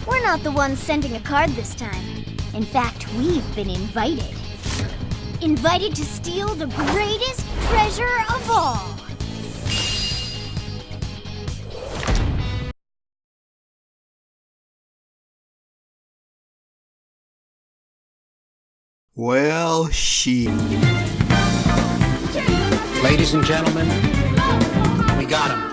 We're not the ones sending a card this time. In fact, we've been invited. Invited to steal the greatest treasure of all. Well, she. Ladies and gentlemen, we got him.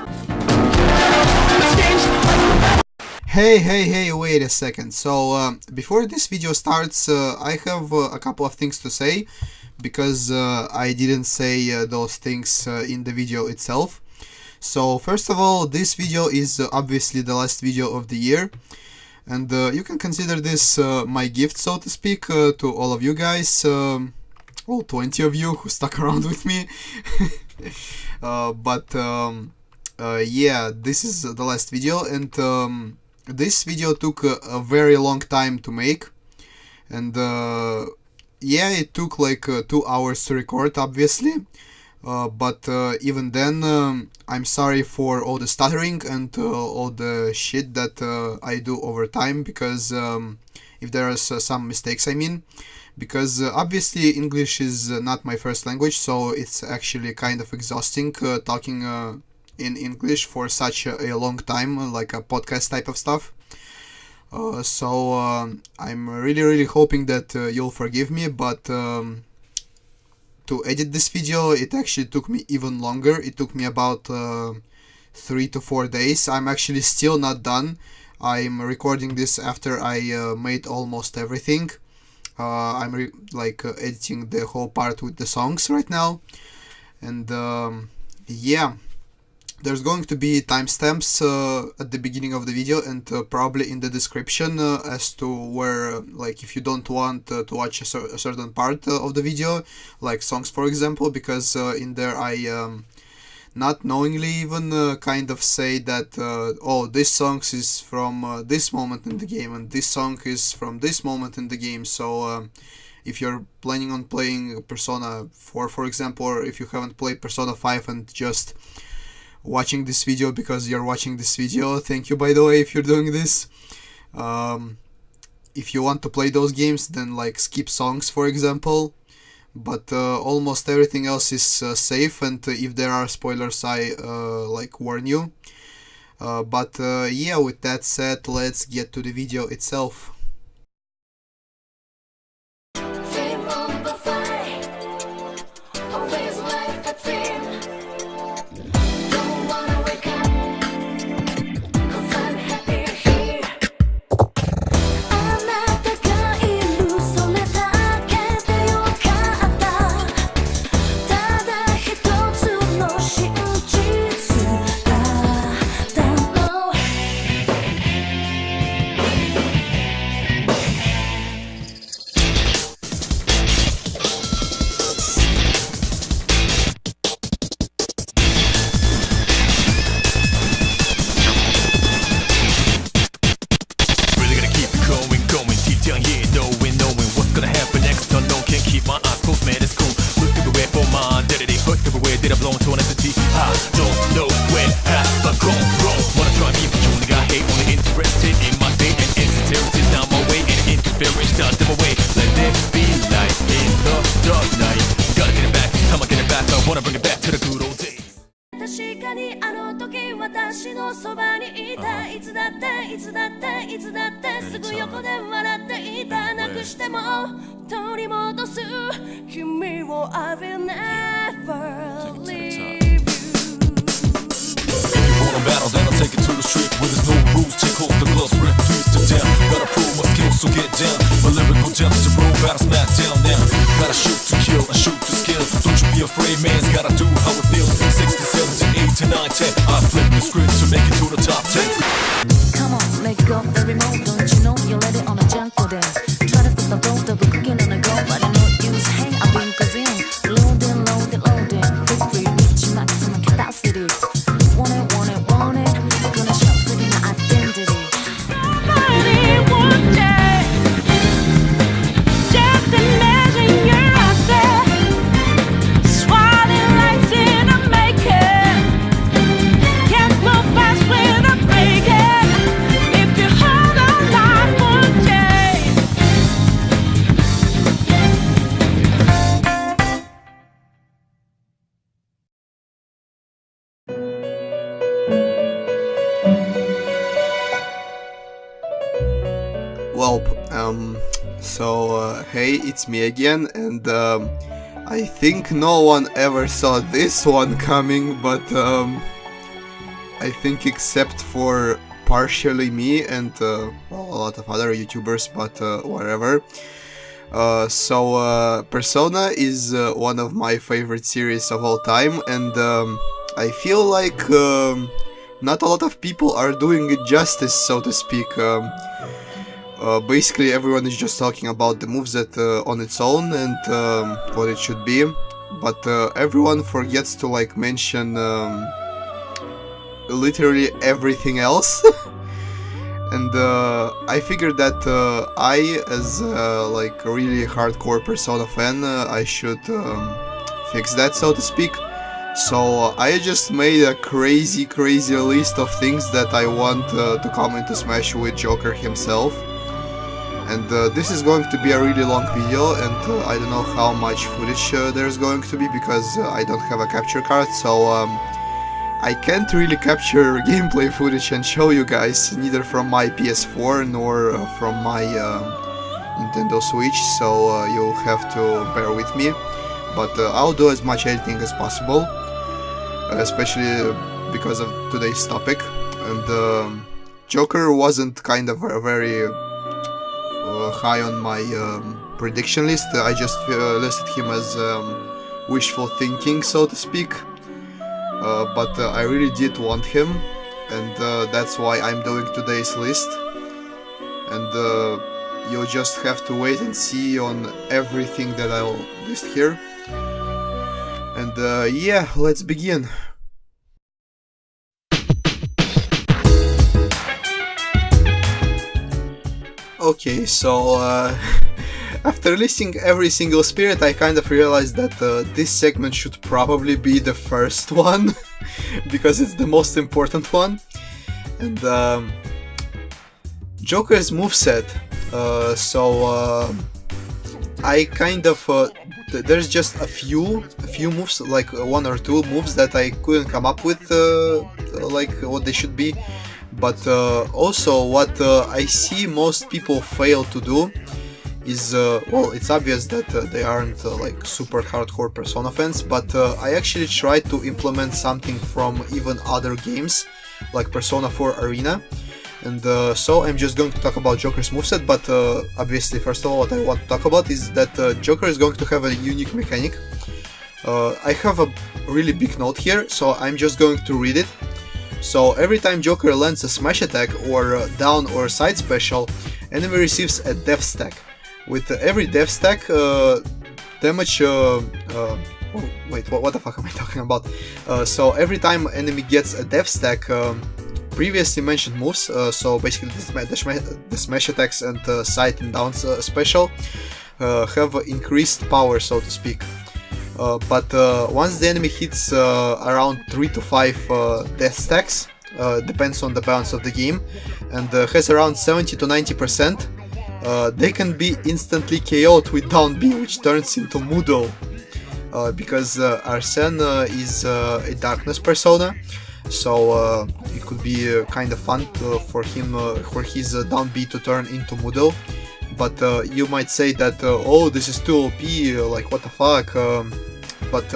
Hey, wait a second. So, before this video starts, I have a couple of things to say, because I didn't say those things in the video itself. So, first of all, this video is obviously the last video of the year. And you can consider this my gift, so to speak, to all of you guys, all 20 of you who stuck around with me. Yeah, this is the last video, and this video took a very long time to make. And yeah, it took like 2 hours to record, obviously. But even then, I'm sorry for all the stuttering and all the shit that I do over time, because if there are some mistakes, I mean, because obviously English is not my first language, so it's actually kind of exhausting talking in English for such a long time, like a podcast type of stuff. So I'm really hoping that you'll forgive me, but to edit this video, it actually took me even longer. It took me about 3 to 4 days. I'm actually still not done. I'm recording this after I made almost everything. I'm editing the whole part with the songs right now. And yeah, there's going to be timestamps at the beginning of the video, and probably in the description as to where, like, if you don't want to watch a certain part of the video, like songs for example, because in there I not knowingly even kind of say that oh, this song is from this moment in the game, and this song is from this moment in the game. So if you're planning on playing Persona 4, for example, or if you haven't played Persona 5 and just watching this video because you're watching this video, thank you, by the way, if you're doing this. If you want to play those games, then like skip songs, for example, but almost everything else is safe, and if there are spoilers, I like warn you. But yeah, with that said, let's get to the video itself. Battle, then I'll take it to the street where there's no rules. Take off the gloves, rip twist to down. Gotta prove my skills, so get down. My lyrical depths to roll battle smack down now. Gotta shoot to kill and shoot to skill. Don't you be afraid, man's gotta do how it feels. 60, 70, 8 to 9, 10. I flip the script to make it to the top 10. Come on, let go of the remote. Don't you know you let it on a junk for them. Try to flip the road, double cooking on a go, but I know use. Hey, I've been cousin. Loading. Quick free, reaching maximum capacity. Want it. Gonna show city my identity. Nobody wants it. Just imagine you're out there, swallowing lights in a maker. Can't move fast with a break it. If you hold on Well, hey, it's me again, and I think no one ever saw this one coming, but I think except for partially me and well, a lot of other YouTubers, but whatever. Persona is one of my favorite series of all time, and I feel like not a lot of people are doing it justice, so to speak. Basically, everyone is just talking about the moveset on its own and what it should be, but everyone forgets to like mention literally everything else. And I figured that I, as like a really hardcore Persona fan, I should fix that, so to speak. So I just made a crazy list of things that I want to come into Smash with Joker himself. And this is going to be a really long video, and I don't know how much footage there's going to be because I don't have a capture card, so I can't really capture gameplay footage and show you guys, neither from my PS4 nor from my Nintendo Switch, so you'll have to bear with me. But I'll do as much editing as possible, especially because of today's topic. And Joker wasn't kind of very high on my prediction list. I just listed him as wishful thinking, so to speak. But I really did want him, and that's why I'm doing today's list. And you'll just have to wait and see on everything that I'll list here. And yeah, let's begin. Okay, so after listing every single spirit, I kind of realized that this segment should probably be the first one, because it's the most important one. And Joker's moveset. I kind of there's just a few moves, like one or two moves that I couldn't come up with like what they should be. But also what I see most people fail to do is, well, it's obvious that they aren't like super hardcore Persona fans, but I actually tried to implement something from even other games, like Persona 4 Arena. And so I'm just going to talk about Joker's moveset, but obviously first of all what I want to talk about is that Joker is going to have a unique mechanic. I have a really big note here, so I'm just going to read it. So every time Joker lands a smash attack or down or side special, enemy receives a death stack. With every death stack, damage... wait, what the fuck am I talking about? So every time enemy gets a death stack, previously mentioned moves, so basically the smash attacks and side and down special, have increased power, so to speak. But once the enemy hits around 3 to 5 death stacks, depends on the balance of the game, and has around 70 to 90%, they can be instantly KO'd with down B, which turns into Moodle. Because Arsene is a darkness persona, so it could be kind of fun for him, for his down B to turn into Moodle. But you might say that, oh, this is too OP, like what the fuck. But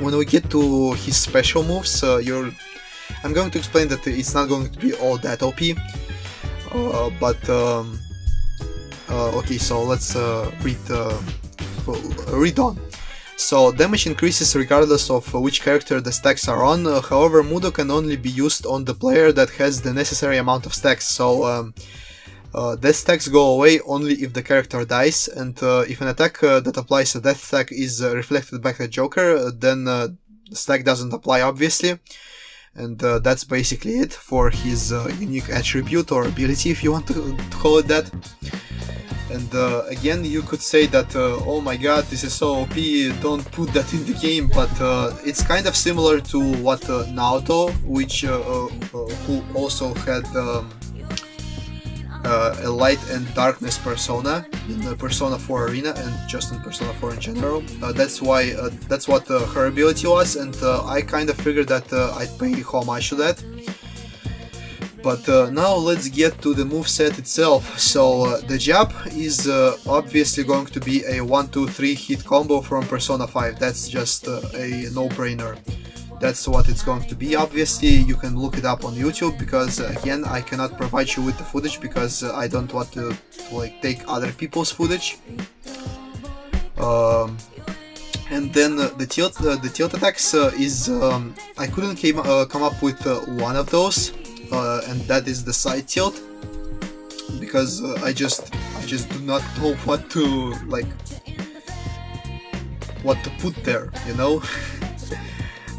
when we get to his special moves, I'm going to explain that it's not going to be all that OP. Okay, so let's read on. So damage increases regardless of which character the stacks are on. However, Mudo can only be used on the player that has the necessary amount of stacks. So death stacks go away only if the character dies, and if an attack that applies a death stack is reflected back at Joker, then the stack doesn't apply, obviously. And that's basically it for his unique attribute or ability, if you want to call it that. And again, you could say that, oh my god, this is so OP, don't put that in the game, but it's kind of similar to what Naoto, which who also had a light and darkness persona in Persona 4 Arena and just in Persona 4 in general. That's what her ability was, and I kind of figured that I'd pay homage to that. But now let's get to the moveset itself. So the jab is obviously going to be a 1-2-3 hit combo from Persona 5. That's just a no-brainer. That's what it's going to be. Obviously you can look it up on YouTube, because again I cannot provide you with the footage because I don't want to like take other people's footage. And then the tilt attacks is I couldn't come up with one of those, and that is the side tilt, because I just do not know what to put there, you know.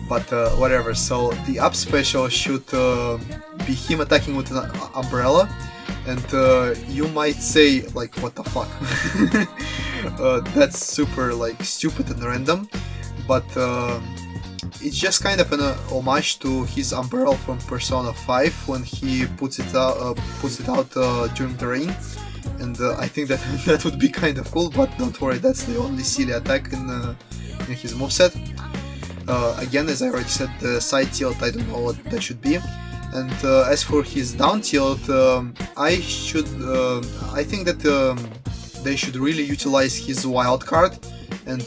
But whatever. So the up special should be him attacking with an umbrella, and you might say like, what the fuck. That's super like stupid and random, but it's just kind of an homage to his umbrella from Persona 5 when he puts it out during the rain, and I think that that would be kind of cool. But don't worry, that's the only silly attack in his moveset. Again, as I already said, the side tilt, I don't know what that should be. And as for his down tilt, I think that they should really utilize his wild card, and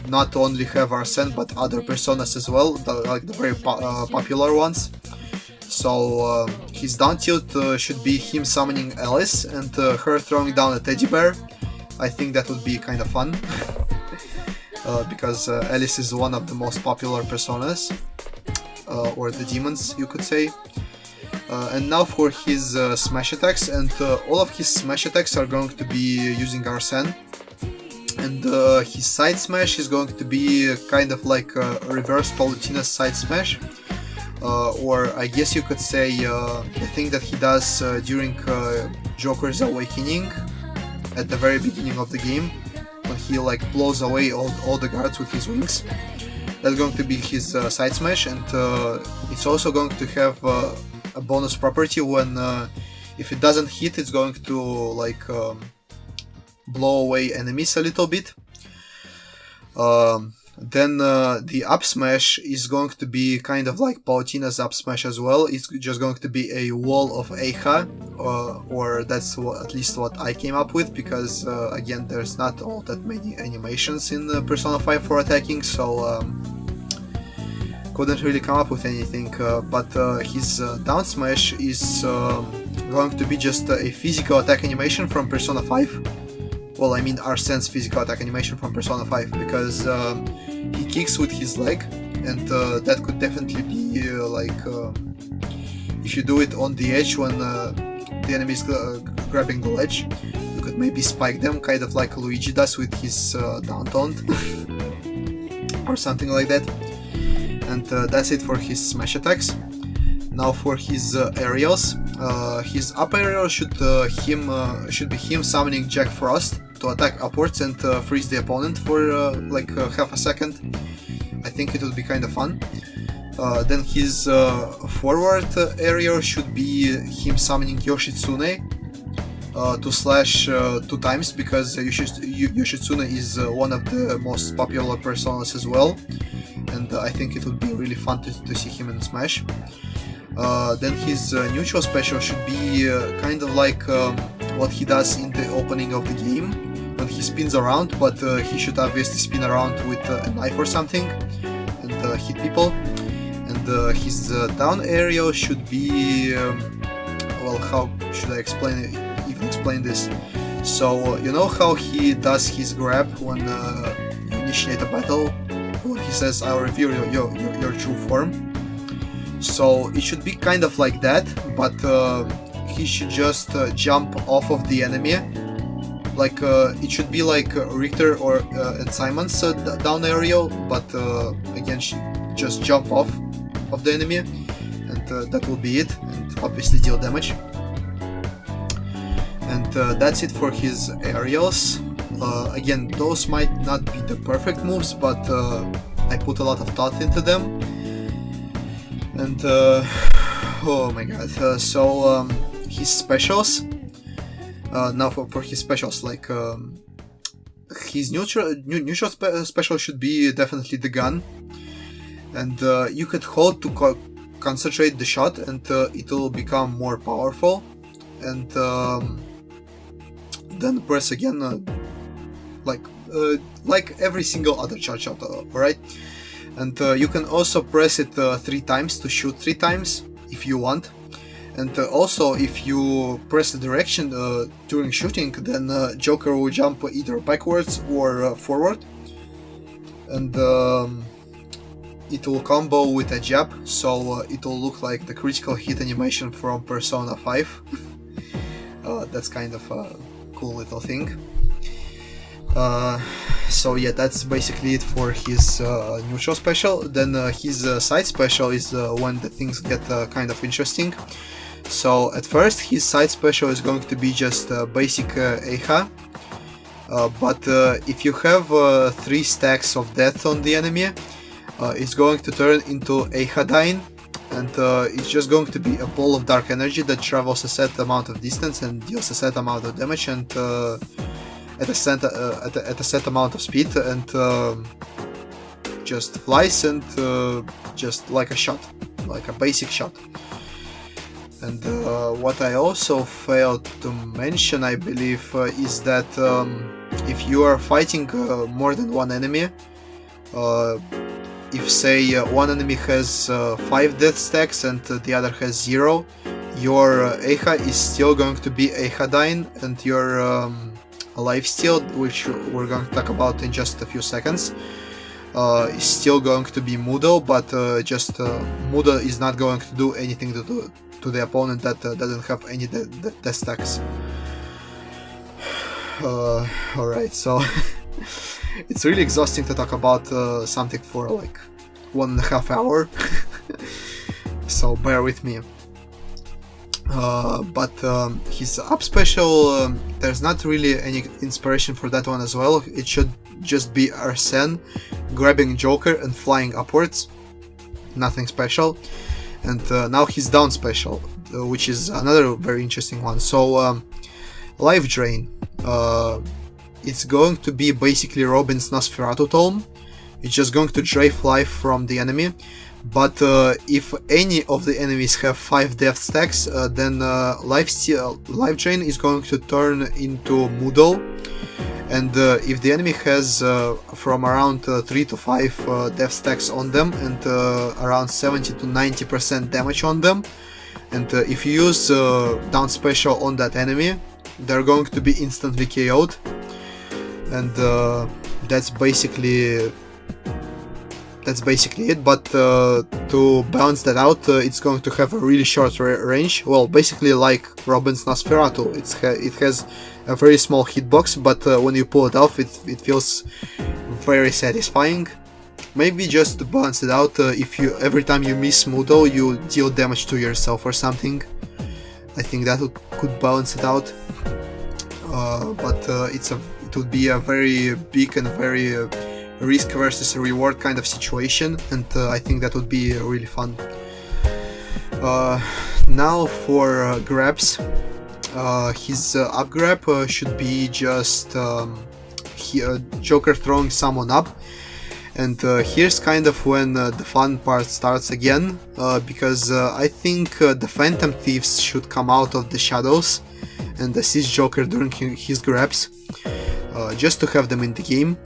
not only have Arsene but other personas as well, like the very popular ones. So his down tilt should be him summoning Alice and her throwing down a teddy bear. I think that would be kind of fun. Because Alice is one of the most popular personas, or the demons, you could say. And now for his smash attacks, and all of his smash attacks are going to be using Arsene. And his side smash is going to be kind of like a reverse Palutina's side smash. Or I guess you could say the thing that he does during Joker's Awakening at the very beginning of the game, when he like blows away all the guards with his wings. That's going to be his side smash, and it's also going to have a bonus property when if it doesn't hit, it's going to like blow away enemies a little bit. Then the up smash is going to be kind of like Palutina's up smash as well. It's just going to be a wall of Eiha, or that's at least what I came up with, because again, there's not all that many animations in Persona 5 for attacking, so couldn't really come up with anything. But his down smash is going to be just a physical attack animation from Persona 5. Well, I mean Arsene's physical attack animation from Persona 5, because he kicks with his leg, and that could definitely be like if you do it on the edge when the enemy is grabbing the ledge, you could maybe spike them, kind of like Luigi does with his down taunt or something like that. And that's it for his smash attacks. Now for his aerials, his up aerial should be him summoning Jack Frost to attack upwards and freeze the opponent for like half a second. I think it would be kind of fun. Then his forward aerial should be him summoning Yoshitsune to slash 2 times, because Yoshitsune is one of the most popular personas as well, and I think it would be really fun to see him in Smash. Then his neutral special should be kind of like what he does in the opening of the game when he spins around, but he should obviously spin around with a knife or something and hit people. And his down aerial should be well, how should I even explain this? So you know how he does his grab when you initiate a battle, when he says I'll reveal your true form? So it should be kind of like that, but he should just jump off of the enemy. Like it should be like Richter or and Simon's down aerial, but again, just jump off of the enemy, and that will be it, and obviously deal damage. And that's it for his aerials. Again, those might not be the perfect moves, but I put a lot of thought into them. And oh my god, so his specials, now for his specials, like his neutral special should be definitely the gun, and you could hold to concentrate the shot, and it will become more powerful. And then press again, like every single other charge shot, alright? And you can also press it 3 times to shoot 3 times if you want. And also, if you press the direction during shooting, then Joker will jump either backwards or forward. And it will combo with a jab, so it will look like the critical hit animation from Persona 5. That's kind of a cool little thing. So yeah, that's basically it for his neutral special. Then his side special is when the things get kind of interesting. So at first his side special is going to be just basic Eiha, but if you have 3 stacks of death on the enemy, it's going to turn into Eiha Dyne, and it's just going to be a ball of dark energy that travels a set amount of distance and deals a set amount of damage, and at a set amount of speed, and just flies, and just like a shot, like a basic shot. And what I also failed to mention, I believe, is that if you are fighting more than one enemy, if say one enemy has 5 death stacks and the other has 0, your Eiha is still going to be Eiha Dyne, and your lifesteal, which we're going to talk about in just a few seconds, is still going to be Mudo, but just Mudo is not going to do anything to the opponent that doesn't have any death stacks. Alright, so it's really exhausting to talk about something for like 1.5 hours, so bear with me. But his up special, there's not really any inspiration for that one as well. It should just be Arsene grabbing Joker and flying upwards, nothing special. And now his down special, which is another very interesting one. So Life Drain, it's going to be basically Robin's Nosferatu tome. It's just going to drain life from the enemy. But if any of the enemies have 5 death stacks, then Life Drain is going to turn into Mudo. And if the enemy has from around 3 to 5 death stacks on them, and around 70 to 90% damage on them, and if you use down special on that enemy, they're going to be instantly KO'd. And that's basically it. But to balance that out, it's going to have a really short range. Well, basically like Robin's Nosferatu. It has a very small hitbox, but when you pull it off, it feels very satisfying. Maybe just to balance it out, if you every time you miss Mudo, you deal damage to yourself or something. I think that could balance it out. But it would be a very big and very risk versus reward kind of situation, and I think that would be really fun. Now for grabs. His up grab should be just Joker throwing someone up, and here's kind of when the fun part starts again, because I think the Phantom Thieves should come out of the shadows and assist Joker during his grabs, just to have them in the game.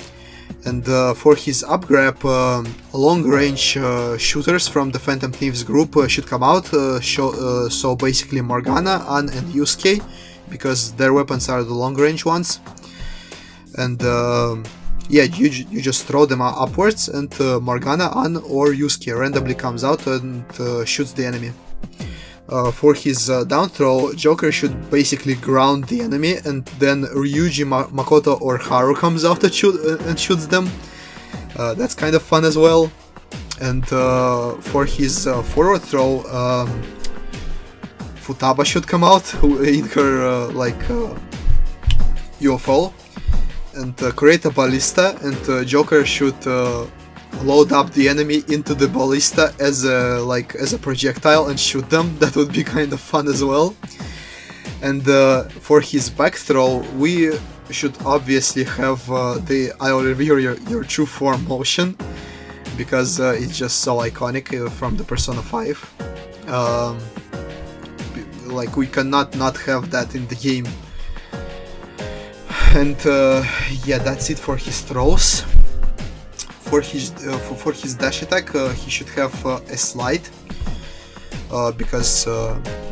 And for his up grab, long-range shooters from the Phantom Thieves group should come out, so basically Morgana, Ann and Yusuke, because their weapons are the long-range ones. And yeah, you just throw them upwards, and Morgana, Ann or Yusuke randomly comes out and shoots the enemy. For his down throw, Joker should basically ground the enemy, and then Ryuji, Makoto or Haru comes out and shoots them. That's kind of fun as well. And for his forward throw, Futaba should come out in her UFO and create a ballista, and Joker should load up the enemy into the ballista as a projectile and shoot them. That would be kind of fun as well. And for his back throw, we should obviously have the I'll reveal your true form motion, because it's just so iconic from the Persona 5. Like, we cannot not have that in the game. And yeah, that's it for his throws. For his dash attack, he should have a slide, because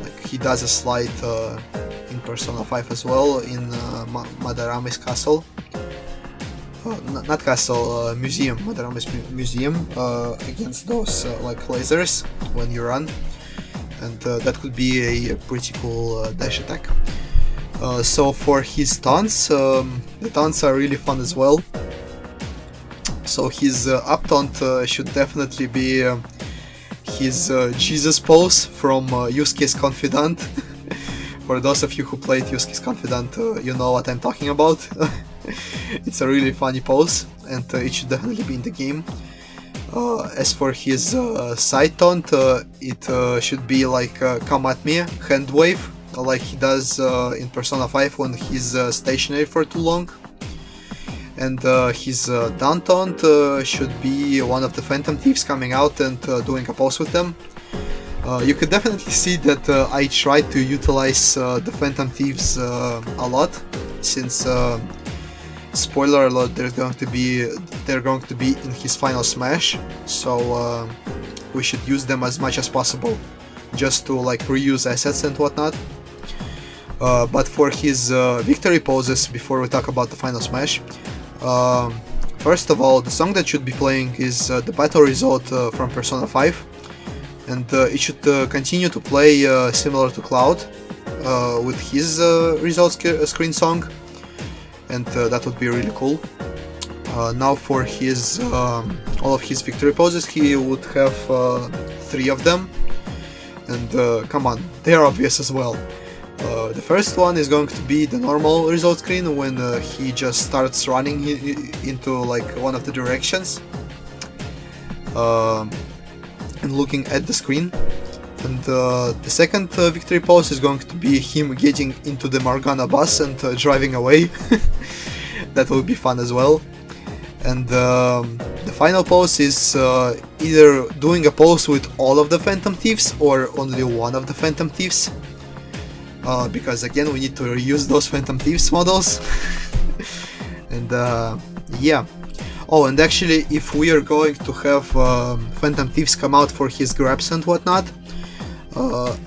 like, he does a slide in Persona 5 as well, in Madarame's castle. Not castle, museum, Madarame's museum, against those like lasers when you run, and that could be a pretty cool dash attack. So for his taunts, the taunts are really fun as well. So his up taunt should definitely be his Jesus pose from Yusuke's Confidant. For those of you who played Yusuke's Confidant, you know what I'm talking about. It's a really funny pose, and it should definitely be in the game. As for his side taunt, it should be like come at me, hand wave, like he does in Persona 5 when he's stationary for too long. And his down taunt should be one of the Phantom Thieves coming out and doing a pose with them. You could definitely see that I tried to utilize the Phantom Thieves a lot, since spoiler alert, they're going to be in his final smash, so we should use them as much as possible, just to like reuse assets and whatnot. But for his victory poses, before we talk about the final smash, first of all, the song that should be playing is the battle result from Persona 5, and it should continue to play similar to Cloud, with his result screen song, and that would be really cool. Now for his all of his victory poses, he would have 3 of them, and come on, they're obvious as well. The first one is going to be the normal result screen when he just starts running into like one of the directions and looking at the screen. And the second victory pose is going to be him getting into the Morgana bus and driving away. That will be fun as well. And the final pose is either doing a pose with all of the Phantom Thieves or only one of the Phantom Thieves. Because again, we need to reuse those Phantom Thieves models. And yeah. Oh, and actually, if we are going to have Phantom Thieves come out for his grabs and whatnot,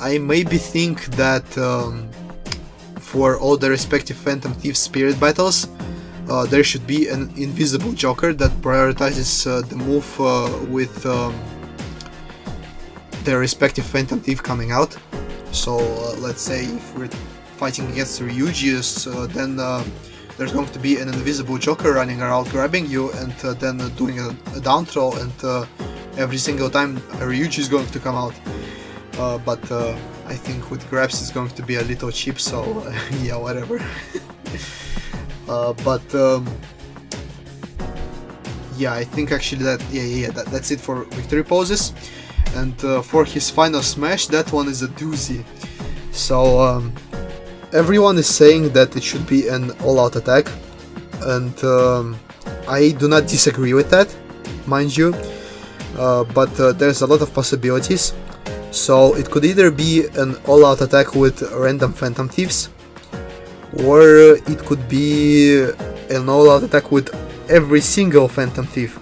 I maybe think that for all the respective Phantom Thieves spirit battles, there should be an invisible Joker that prioritizes the move with their respective Phantom Thief coming out. So let's say if we're fighting against Ryuji's, then there's going to be an invisible Joker running around grabbing you and then doing a down throw, and every single time Ryuji is going to come out. But I think with grabs it's going to be a little cheap, so yeah, whatever. But yeah, I think actually that's it for victory poses. And for his final smash, that one is a doozy. So everyone is saying that it should be an all-out attack, and I do not disagree with that, mind you, but there's a lot of possibilities. So it could either be an all-out attack with random Phantom Thieves, or it could be an all-out attack with every single Phantom Thief.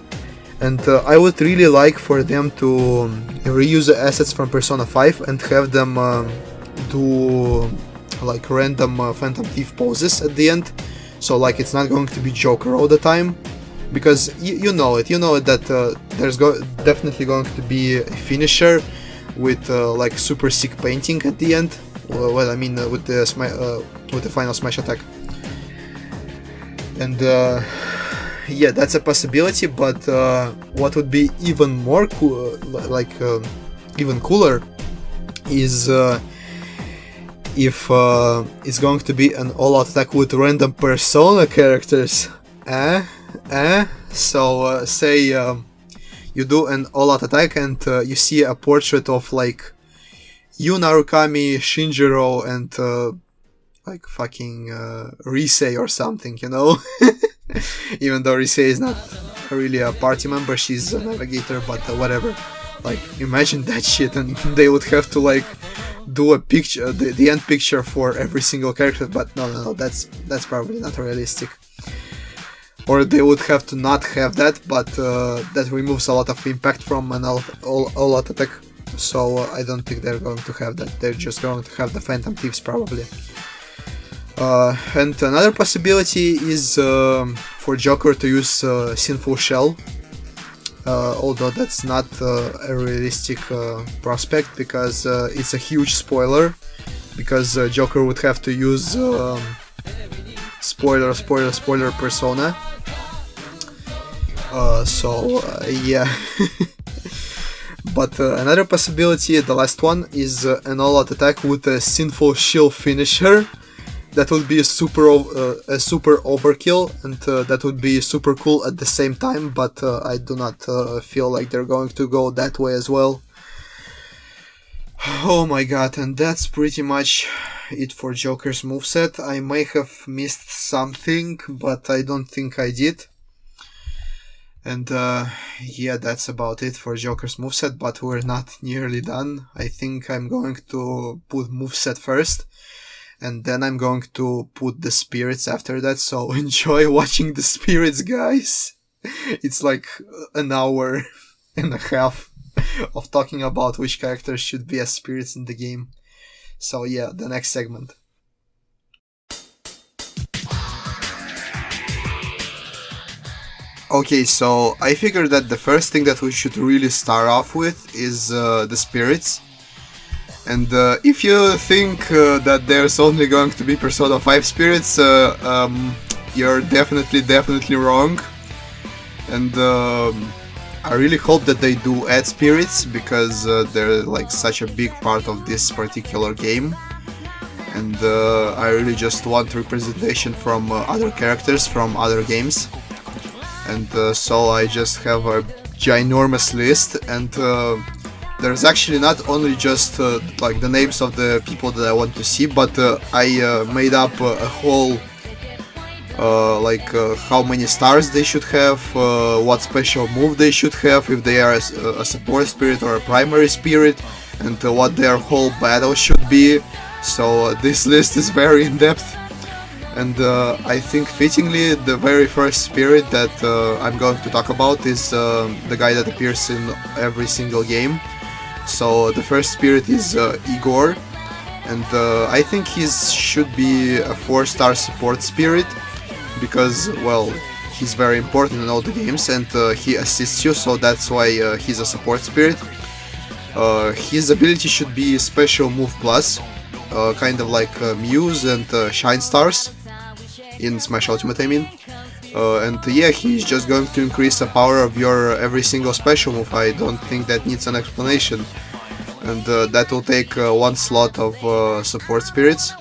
And I would really like for them to reuse the assets from Persona 5 and have them do like random Phantom Thief poses at the end. So like it's not going to be Joker all the time, because you know it that there's definitely going to be a finisher with like super sick painting at the end. Well, I mean with the final smash attack. And yeah, that's a possibility, but what would be even more cool, even cooler, is if it's going to be an all-out attack with random Persona characters. So say you do an all-out attack and you see a portrait of like Yu Narukami, Shinjiro, and like fucking Risei or something, you know? Even though Risei is not really a party member, she's a navigator, but whatever. Like, imagine that shit, and they would have to like do a picture, the end picture for every single character, but no, that's probably not realistic. Or they would have to not have that, but that removes a lot of impact from an all-out attack, so I don't think they're going to have that. They're just going to have the Phantom Thieves probably. And another possibility is for Joker to use Sinful Shell, although that's not a realistic prospect, because it's a huge spoiler, because Joker would have to use spoiler Persona. Yeah. But another possibility, the last one, is an all-out attack with a Sinful Shield finisher. That would be a super overkill, and that would be super cool at the same time, but I do not feel like they're going to go that way as well. Oh my god, and that's pretty much it for Joker's moveset. I may have missed something, but I don't think I did. And yeah, that's about it for Joker's moveset, but we're not nearly done. I think I'm going to put moveset first, and then I'm going to put the spirits after that, so enjoy watching the spirits, guys. It's like an hour and a half of talking about which characters should be as spirits in the game. So yeah, the next segment. Okay, so I figured that the first thing that we should really start off with is the spirits. And if you think that there's only going to be Persona 5 spirits, you're definitely wrong. And I really hope that they do add spirits, because they're like such a big part of this particular game. And I really just want representation from other characters from other games. And so I just have a ginormous list, and there's actually not only just like the names of the people that I want to see, but I made up a whole how many stars they should have, what special move they should have, if they are a support spirit or a primary spirit, and what their whole battle should be. So this list is very in-depth, and I think fittingly the very first spirit that I'm going to talk about is the guy that appears in every single game. So the first spirit is Igor, and I think he should be a 4-star support spirit, because, well, he's very important in all the games, and he assists you, so that's why he's a support spirit. His ability should be Special Move Plus, kind of like Muse and Shine Stars in Smash Ultimate, I mean. And yeah, he's just going to increase the power of your every single special move. I don't think that needs an explanation. And that will take one slot of support spirits.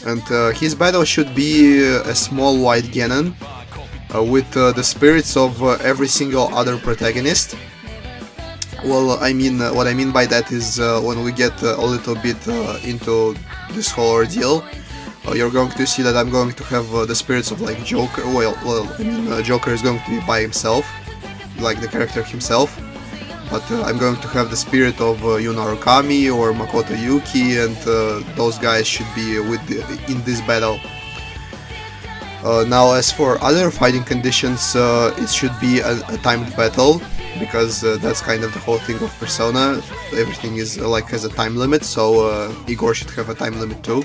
And his battle should be a small white Ganon with the spirits of every single other protagonist. Well, I mean, what I mean by that is when we get a little bit into this whole ordeal, you're going to see that I'm going to have the spirits of like Joker. Joker is going to be by himself, like the character himself. But I'm going to have the spirit of Yuna Arakami or Makoto Yuki, and those guys should be in this battle. Now, as for other fighting conditions, it should be a timed battle, because that's kind of the whole thing of Persona. Everything is has a time limit, so Igor should have a time limit too.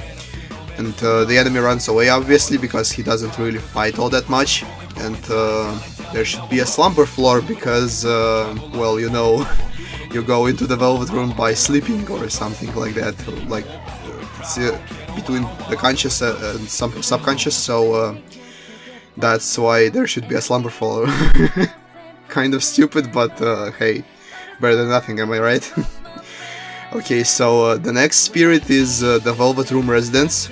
And the enemy runs away, obviously, because he doesn't really fight all that much. And there should be a slumber floor, because, well, you know, you go into the Velvet Room by sleeping or something like that. Like, it's between the conscious and subconscious, so that's why there should be a slumber floor. Kind of stupid, but hey, better than nothing, am I right? Okay, so the next spirit is the Velvet Room Residents.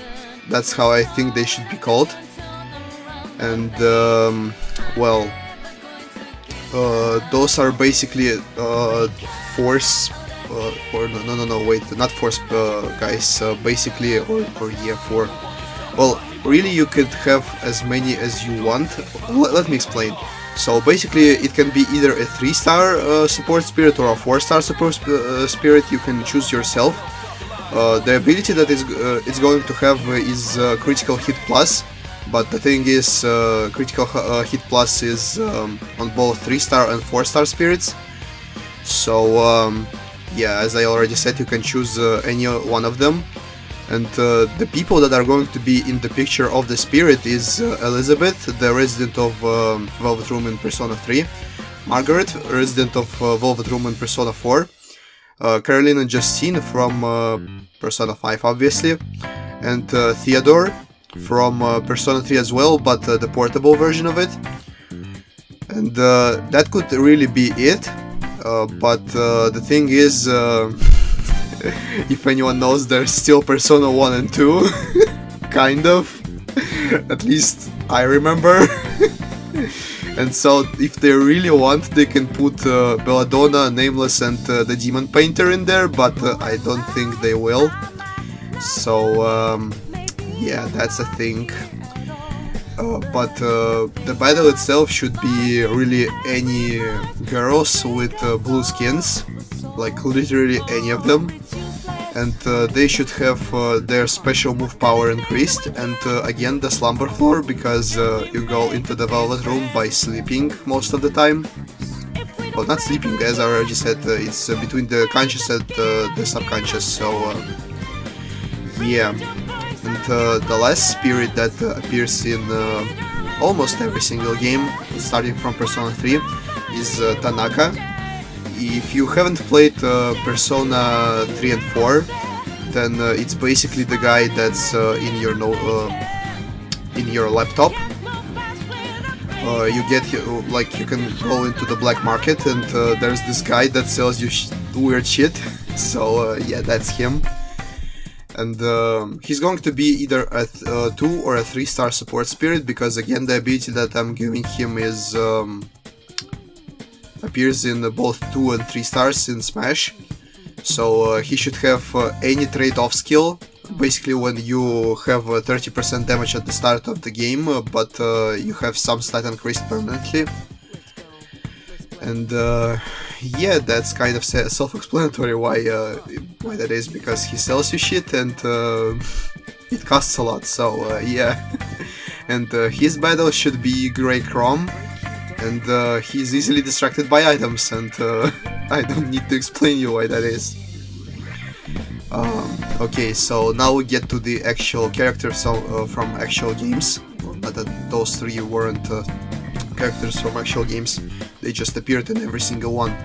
That's how I think they should be called. And, well, those are basically force, or no, wait, not force guys, basically, for, well, really you could have as many as you want. Let me explain. So basically it can be either a 3-star support spirit or a 4-star support spirit, you can choose yourself. The ability that it's going to have is critical hit plus, but the thing is critical hit plus is on both 3-star and 4-star spirits. So yeah, as I already said, you can choose any one of them. And the people that are going to be in the picture of the spirit is Elizabeth, the resident of Velvet Room in Persona 3, Margaret, resident of Velvet Room in Persona 4, Caroline and Justine from Persona 5 obviously, and Theodore from Persona 3 as well, but the portable version of it. And that could really be it, but the thing is, if anyone knows, there's still Persona 1 and 2, kind of, at least I remember. And so if they really want, they can put Belladonna, Nameless and the Demon Painter in there, but I don't think they will. So yeah, that's a thing. But the battle itself should be really any girls with blue skins, like literally any of them. And they should have their special move power increased, and again the slumber floor, because you go into the Velvet Room by sleeping most of the time. Well, not sleeping, as I already said, it's between the conscious and the subconscious, so yeah. And the last spirit that appears in almost every single game, starting from Persona 3, is Tanaka. If you haven't played Persona 3 and 4, then it's basically the guy that's in your laptop. You get like, you can go into the black market, and there's this guy that sells you weird shit. So yeah, that's him. And he's going to be either a 2 or a 3-star support spirit, because again the ability that I'm giving him is appears in both 2 and 3 stars in Smash. So he should have any trade-off skill, basically when you have 30% damage at the start of the game, but you have some stat increased permanently. And yeah, that's kind of self-explanatory why that is, because he sells you shit and it costs a lot, so yeah. And his battle should be Grey Chrome, and he's easily distracted by items, and I don't need to explain you why that is. Okay, so now we get to the actual characters from actual games. Well, not that those 3 weren't characters from actual games, they just appeared in every single one.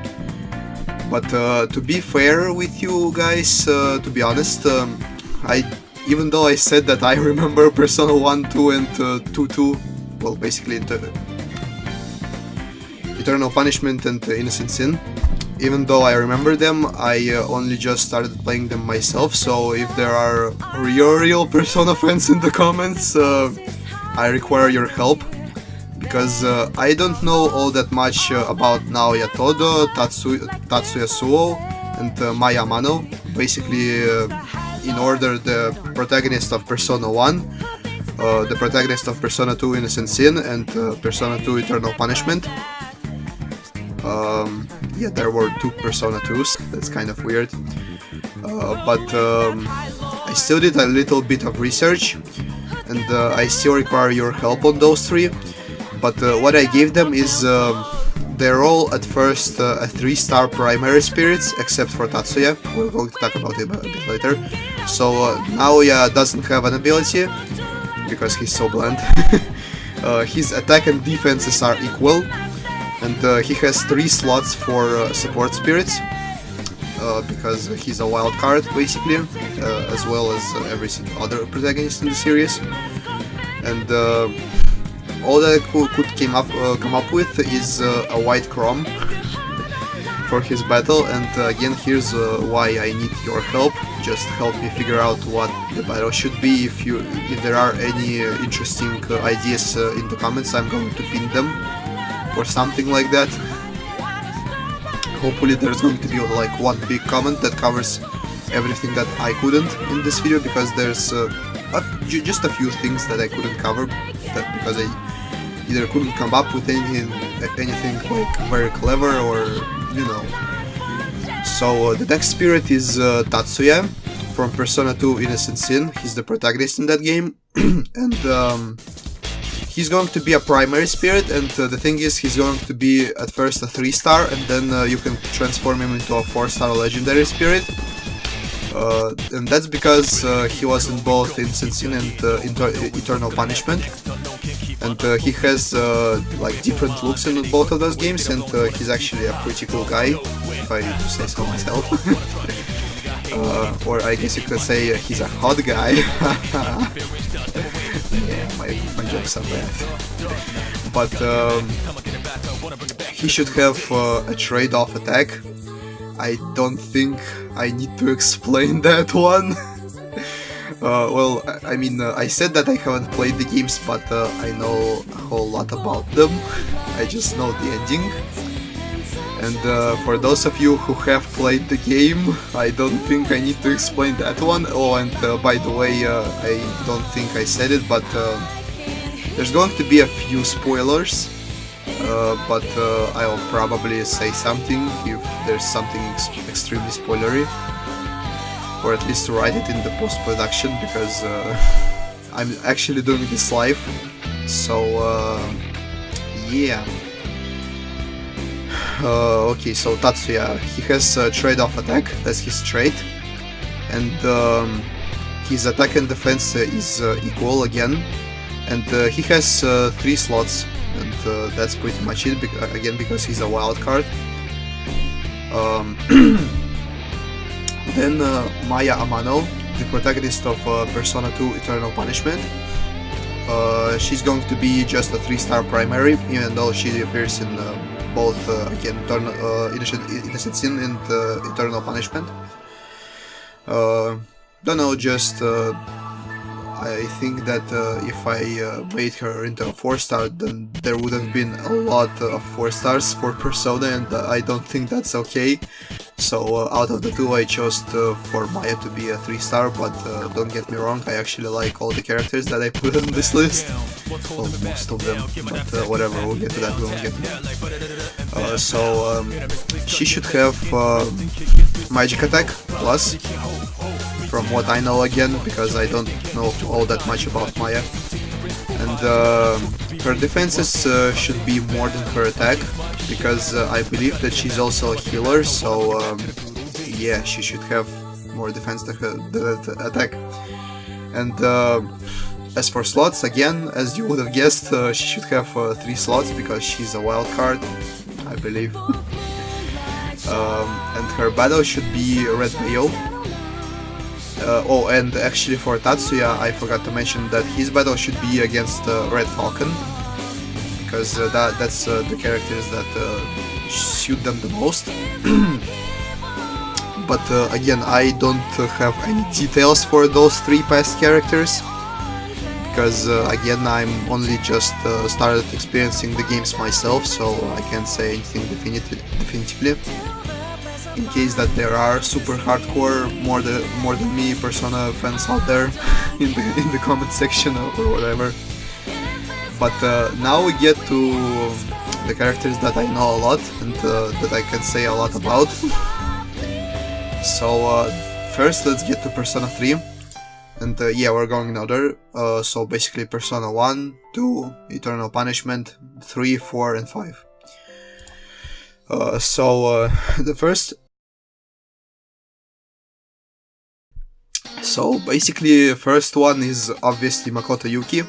But to be fair with you guys, to be honest, even though I said that I remember Persona 1, 2 and 2, well, basically Eternal Punishment and Innocent Sin, even though I remember them, I only just started playing them myself, so if there are real Persona fans in the comments, I require your help, because I don't know all that much about Naoya Todo, Tatsuya Suo, and Maya Amano. Basically, in order, the protagonist of Persona 1, the protagonist of Persona 2 Innocent Sin, and Persona 2 Eternal Punishment. Yeah, there were 2 Persona 2s, that's kind of weird. But I still did a little bit of research, and I still require your help on those 3. But what I gave them is they're all at first 3-star primary spirits, except for Tatsuya. We're going to talk about him a bit later. So Naoya doesn't have an ability, because he's so bland. His attack and defenses are equal, and he has 3 slots for support spirits, because he's a wild card basically, as well as every single other protagonist in the series. And all that I could come up with is a white Chrome for his battle, and again, here's why I need your help. Just help me figure out what the battle should be. If there are any interesting ideas in the comments, I'm going to pin them or something like that. Hopefully there's going to be like one big comment that covers everything that I couldn't in this video, because there's just a few things that I couldn't cover, because I either couldn't come up with anything like very clever, or you know. So the next spirit is Tatsuya from Persona 2 Innocent Sin. He's the protagonist in that game, and he's going to be a primary spirit, and the thing is, he's going to be at first a 3-star, and then you can transform him into a 4-star legendary spirit. And that's because he was in both Innocent Sin and Eternal Punishment, and he has like different looks in both of those games, and he's actually a pretty cool guy, if I do say so myself. Or I guess you could say he's a hot guy. Yeah, my jokes are bad. But he should have a trade-off attack. I don't think I need to explain that one. Well, I mean, I said that I haven't played the games, but I know a whole lot about them. I just know the ending. And for those of you who have played the game, I don't think I need to explain that one. Oh, and by the way, I don't think I said it, but there's going to be a few spoilers. But I'll probably say something if there's something extremely spoilery, or at least write it in the post-production, because I'm actually doing this live. So yeah. Okay, so Tatsuya, he has trade-off attack, that's his trait, and his attack and defense is equal again, and he has 3 slots, and that's pretty much it, again because he's a wild card. Then Maya Amano, the protagonist of Persona 2 Eternal Punishment. She's going to be just a 3-star primary, even though she appears in both again Innocent Sin and Eternal Punishment. Don't know, just I think that if I made her into a 4-star, then there would have been a lot of 4-stars for Persona, and I don't think that's okay. So out of the two, I chose for Maya to be a 3-star, but don't get me wrong, I actually like all the characters that I put on this list. Well, most of them, but whatever, we'll get to that, So she should have Magic Attack Plus, from what I know again, because I don't know all that much about Maya. And her defenses should be more than her attack, because I believe that she's also a healer, so yeah, she should have more defense than her attack. And as for slots, again, as you would have guessed, she should have 3 slots, because she's a wild card, I believe. And her battle should be Red Mayo. Oh, and actually for Tatsuya, I forgot to mention that his battle should be against Red Falcon, because that's the characters that suit them the most. But again, I don't have any details for those 3 past characters, because again, I'm only just started experiencing the games myself, so I can't say anything definitively. In case that there are super hardcore, more than me Persona fans out there in the comment section or whatever. But now we get to the characters that I know a lot and that I can say a lot about. So first let's get to Persona 3, and yeah, we're going in order. So basically Persona 1, 2, Eternal Punishment, 3, 4 and 5. So the first. So basically, first one is obviously Makoto Yuki.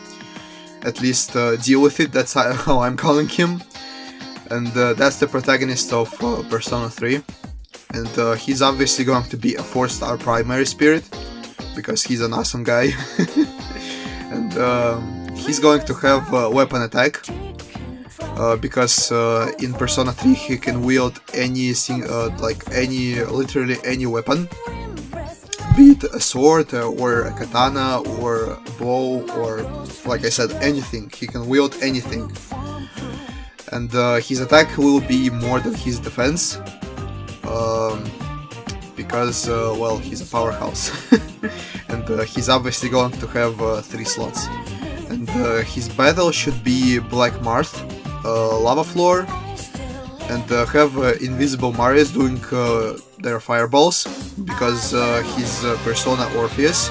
At least deal with it, that's how I'm calling him. And that's the protagonist of Persona 3. And he's obviously going to be a 4-star primary spirit, because he's an awesome guy. And he's going to have weapon attack, because in Persona 3 he can wield literally any weapon. Be it a sword, or a katana, or a bow, or, like I said, anything. He can wield anything. And his attack will be more than his defense, because, well, he's a powerhouse. And he's obviously going to have 3 slots. And And his battle should be Black Marth, Lava Floor, and have invisible Marius doing their fireballs, because his persona Orpheus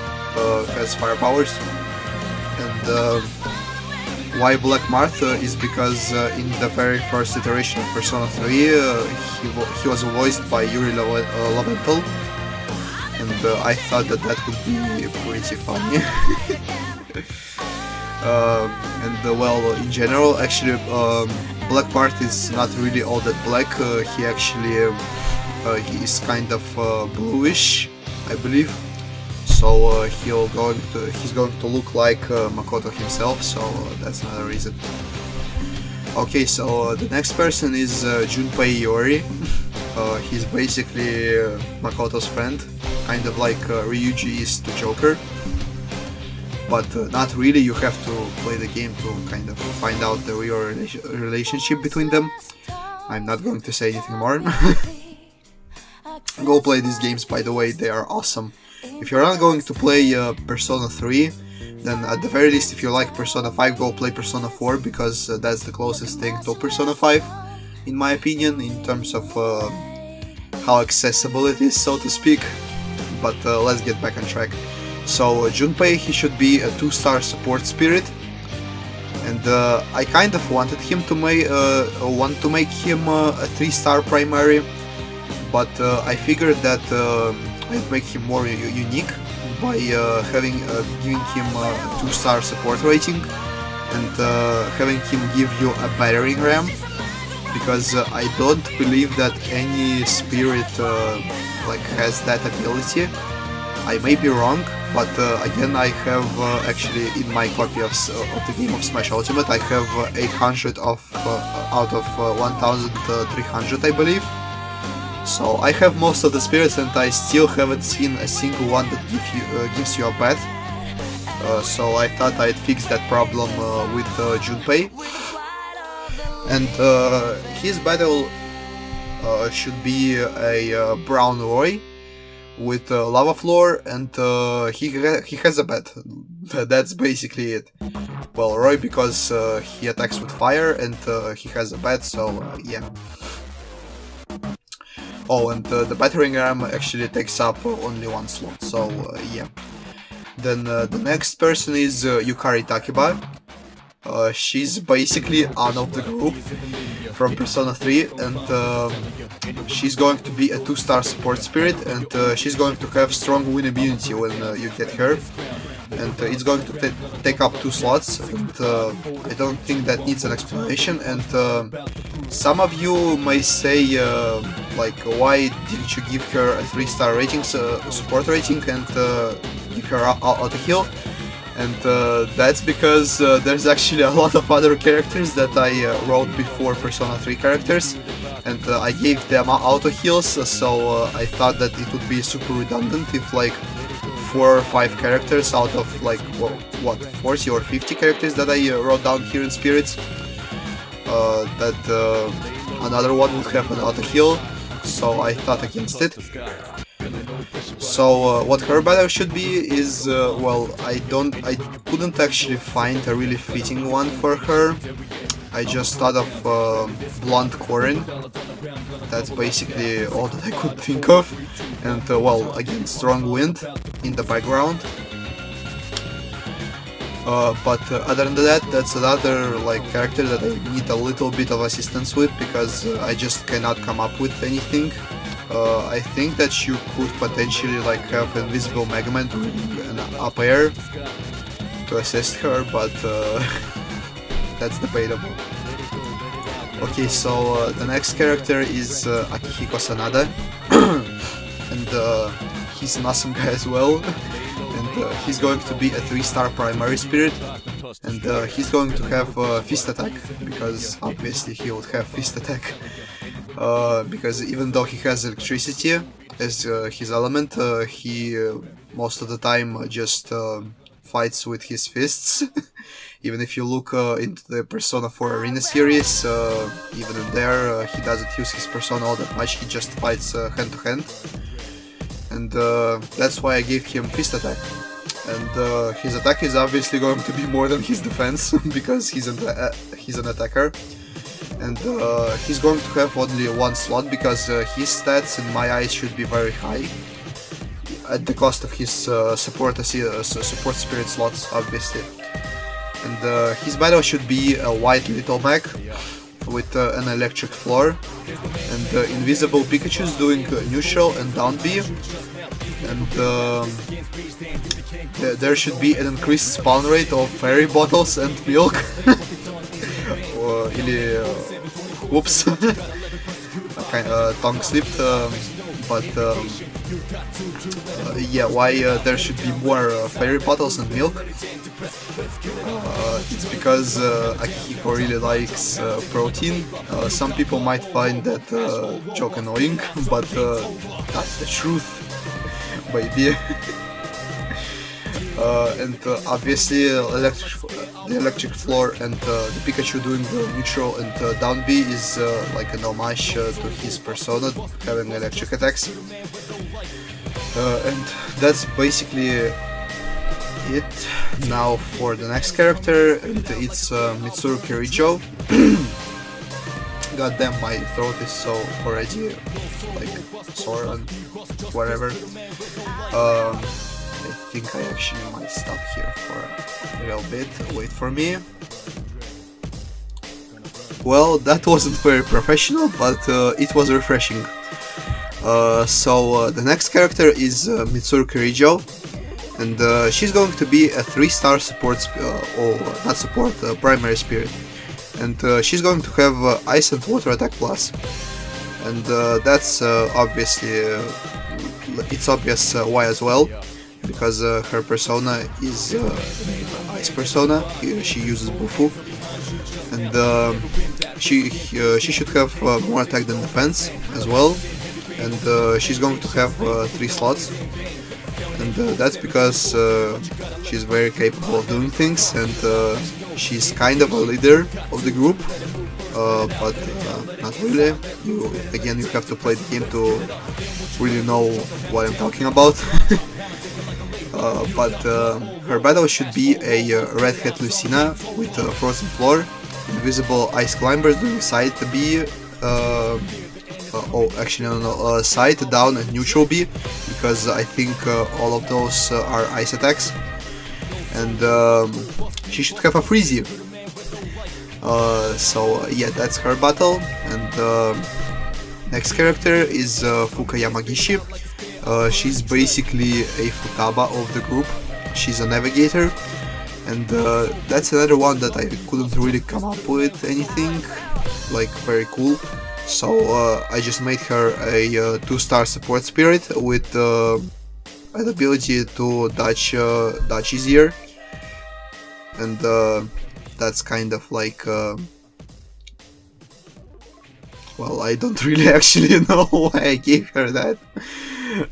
has fire powers. And why Black Marth is because in the very first iteration of Persona 3 he was voiced by Yuri Laventel, and I thought that would be pretty funny. Well, in general, actually, Black Marth is not really all that black. He actually he is kind of bluish, I believe. So he's going to look like Makoto himself. So that's another reason. Okay, so the next person is Junpei Iori. He's basically Makoto's friend, kind of like Ryuji is to Joker. But not really, you have to play the game to kind of find out the real relationship between them. I'm not going to say anything more. Go play these games, by the way, they are awesome. If you're not going to play Persona 3, then at the very least, if you like Persona 5, go play Persona 4, because that's the closest thing to Persona 5, in my opinion, in terms of how accessible it is, so to speak. But let's get back on track. So Junpei, he should be a 2-star support spirit, and I kind of wanted him to make him a 3-star primary, but I figured that I'd make him more unique by giving him a 2-star support rating and having him give you a battering ram, because I don't believe that any spirit has that ability. I may be wrong, but again, I have actually in my copy of the game of Smash Ultimate, I have 800 out of 1300, I believe. So I have most of the spirits, and I still haven't seen a single one that gives you a bath. So I thought I'd fix that problem with Junpei. And his battle should be a Brown Roy with Lava Floor, and he has a bat. That's basically it. Well, Roy because he attacks with fire, and he has a bat, so yeah. Oh, and the battering ram actually takes up only one slot, so yeah. Then the next person is Yukari Takiba. She's basically Ann of the group from Persona 3, and she's going to be a 2-star support spirit, and she's going to have strong win immunity when you get her, and it's going to take up 2 slots, and I don't think that needs an explanation. And some of you may say why didn't you give her a 3-star rating, support rating, and give her auto heal? And that's because there's actually a lot of other characters that I wrote before Persona 3 characters, and I gave them auto heals, so I thought that it would be super redundant if 4 or 5 characters out of 40 or 50 characters that I wrote down here in Spirits, that another one would have an auto heal, so I thought against it. So what her battle should be is, well, I couldn't actually find a really fitting one for her. I just thought of Blonde Corin. That's basically all that I could think of. And well, again, Strong Wind in the background. But other than that, that's another character that I need a little bit of assistance with, because I just cannot come up with anything. I think that you could potentially have Invisible Mega Man doing an up air to assist her, but that's debatable. Okay, so the next character is Akihiko Sanada, and he's an awesome guy as well, and he's going to be a 3-star primary spirit, and he's going to have Fist Attack, because obviously he would have Fist Attack. Because even though he has electricity as his element, he most of the time just fights with his fists. Even if you look into the Persona 4 Arena series, even in there he doesn't use his persona all that much, he just fights hand to hand. And that's why I gave him Fist Attack. and his attack is obviously going to be more than his defense because he's an attacker, and he's going to have only one slot because his stats in my eyes should be very high at the cost of his support spirit slots, obviously. And his battle should be a white little mech with an electric floor, and invisible Pikachu's doing neutral and down B, and there should be an increased spawn rate of fairy bottles and milk. Или whoops, tongue slipped, but yeah, why there should be more fairy bottles and milk? It's because Akihiko really likes protein. Some people might find that joke annoying, but that's the truth, baby. And obviously the electric floor and the Pikachu doing the neutral and down B is like an homage to his persona, having electric attacks. And that's basically it. Now for the next character, and it's Mitsuru Kirijo. God damn, my throat is so already like sore and whatever. I think I actually might stop here for a little bit. Wait for me. Well, that wasn't very professional, but it was refreshing. So the next character is Mitsuru Kirijo, and she's going to be a 3-star support, not support, primary spirit, and she's going to have ice and water attack plus, and that's obviously it's obvious why as well, because her persona is ice persona. She uses Bufu, and she should have more attack than defense as well. And she's going to have 3 slots, and that's because she's very capable of doing things, and she's kind of a leader of the group, but not really. You have to play the game to really know what I'm talking about. But her battle should be a Red Hat Lucina with Frozen Floor, invisible Ice Climbers doing side B, side, down and neutral B, because I think all of those are ice attacks, and she should have a Freezy. So yeah, that's her battle. And next character is Fukayama Gishi. She's basically a Futaba of the group. She's a navigator, and that's another one that I couldn't really come up with anything like very cool. So I just made her a 2-star support spirit with an ability to dodge easier, and that's kind of like well, I don't really actually know why I gave her that.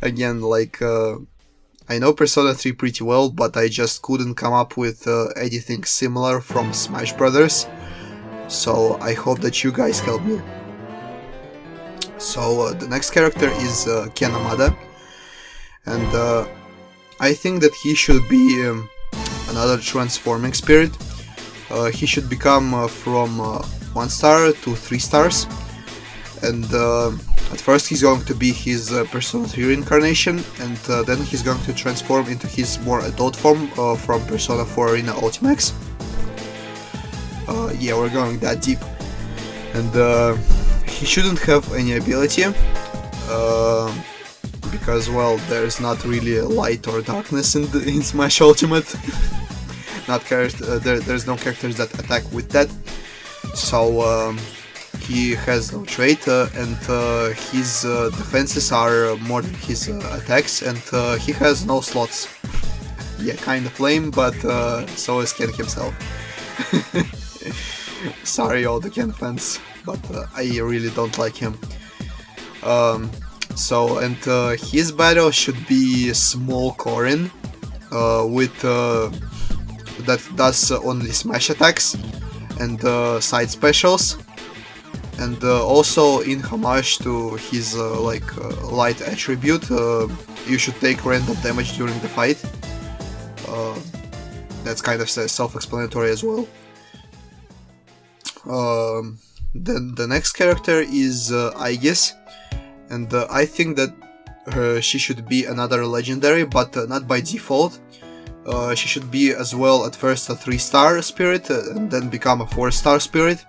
Again, like I know Persona 3 pretty well, but I just couldn't come up with anything similar from Smash Brothers, so I hope that you guys help me. So the next character is Ken Amada, and I think that he should be another transforming spirit. He should become from 1 star to 3 stars, and at first he's going to be his Persona 3 reincarnation, and then he's going to transform into his more adult form from Persona 4 Arena Ultimax. Yeah, we're going that deep. And he shouldn't have any ability, because, well, there's not really light or darkness in Smash Ultimate. There's no characters that attack with that, so he has no trait, and his defenses are more than his attacks, and he has no slots. Yeah, kind of lame, but so is Ken himself. Sorry all the Ken fans, but I really don't like him. His battle should be small Korin with that does only smash attacks and side specials, and also in homage to his light attribute, you should take random damage during the fight. that's kind of self-explanatory as well. Then the next character is Aegis, and I think that she should be another legendary, but not by default. She should be as well at first a 3-star spirit and then become a 4-star spirit.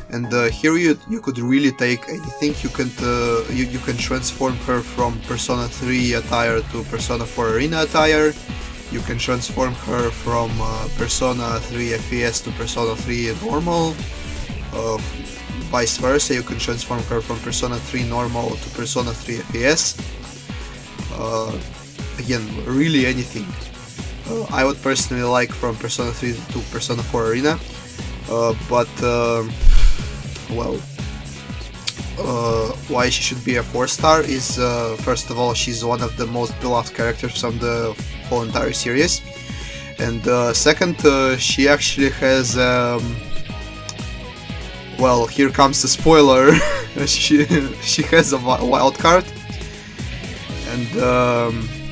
And here you could really take anything. You can transform her from Persona 3 attire to Persona 4 Arena attire. You can transform her from Persona 3 FES to Persona 3 normal. Vice versa, you can transform her from Persona 3 normal to Persona 3 FES. Again, really anything. I would personally like from Persona 3 to Persona 4 Arena, but well, why she should be a 4-star is first of all, she's one of the most beloved characters from the whole entire series, and second, she actually has well, here comes the spoiler. she has a wild card, and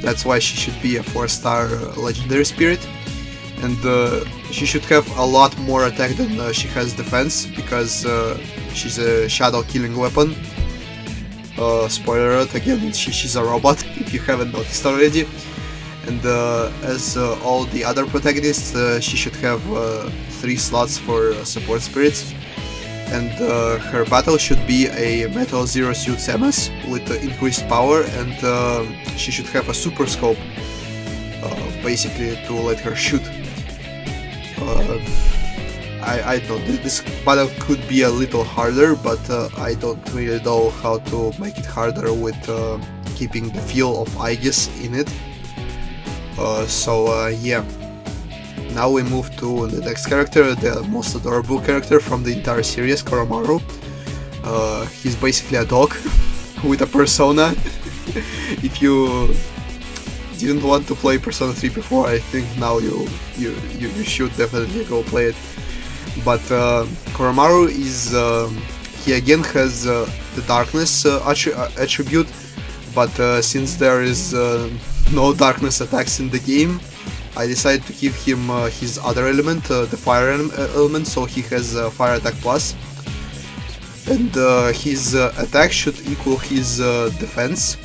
that's why she should be a 4-star legendary spirit. And she should have a lot more attack than she has defense, because she's a shadow killing weapon. Spoiler alert, again, she's a robot, if you haven't noticed already. And as all the other protagonists, she should have 3 slots for support spirits. And her battle should be a Metal Zero Suit Samus with increased power, and she should have a super scope, basically to let her shoot. I don't know, this battle could be a little harder, but I don't really know how to make it harder with keeping the feel of Aegis in it. So yeah. Now we move to the next character, the most adorable character from the entire series, Koromaru. He's basically a dog with a persona. If you didn't want to play Persona 3 before, I think now you should definitely go play it. But Koromaru is he again has the darkness attribute, but since there is no darkness attacks in the game, I decided to give him his other element, the fire element, so he has fire attack plus, and his attack should equal his defense,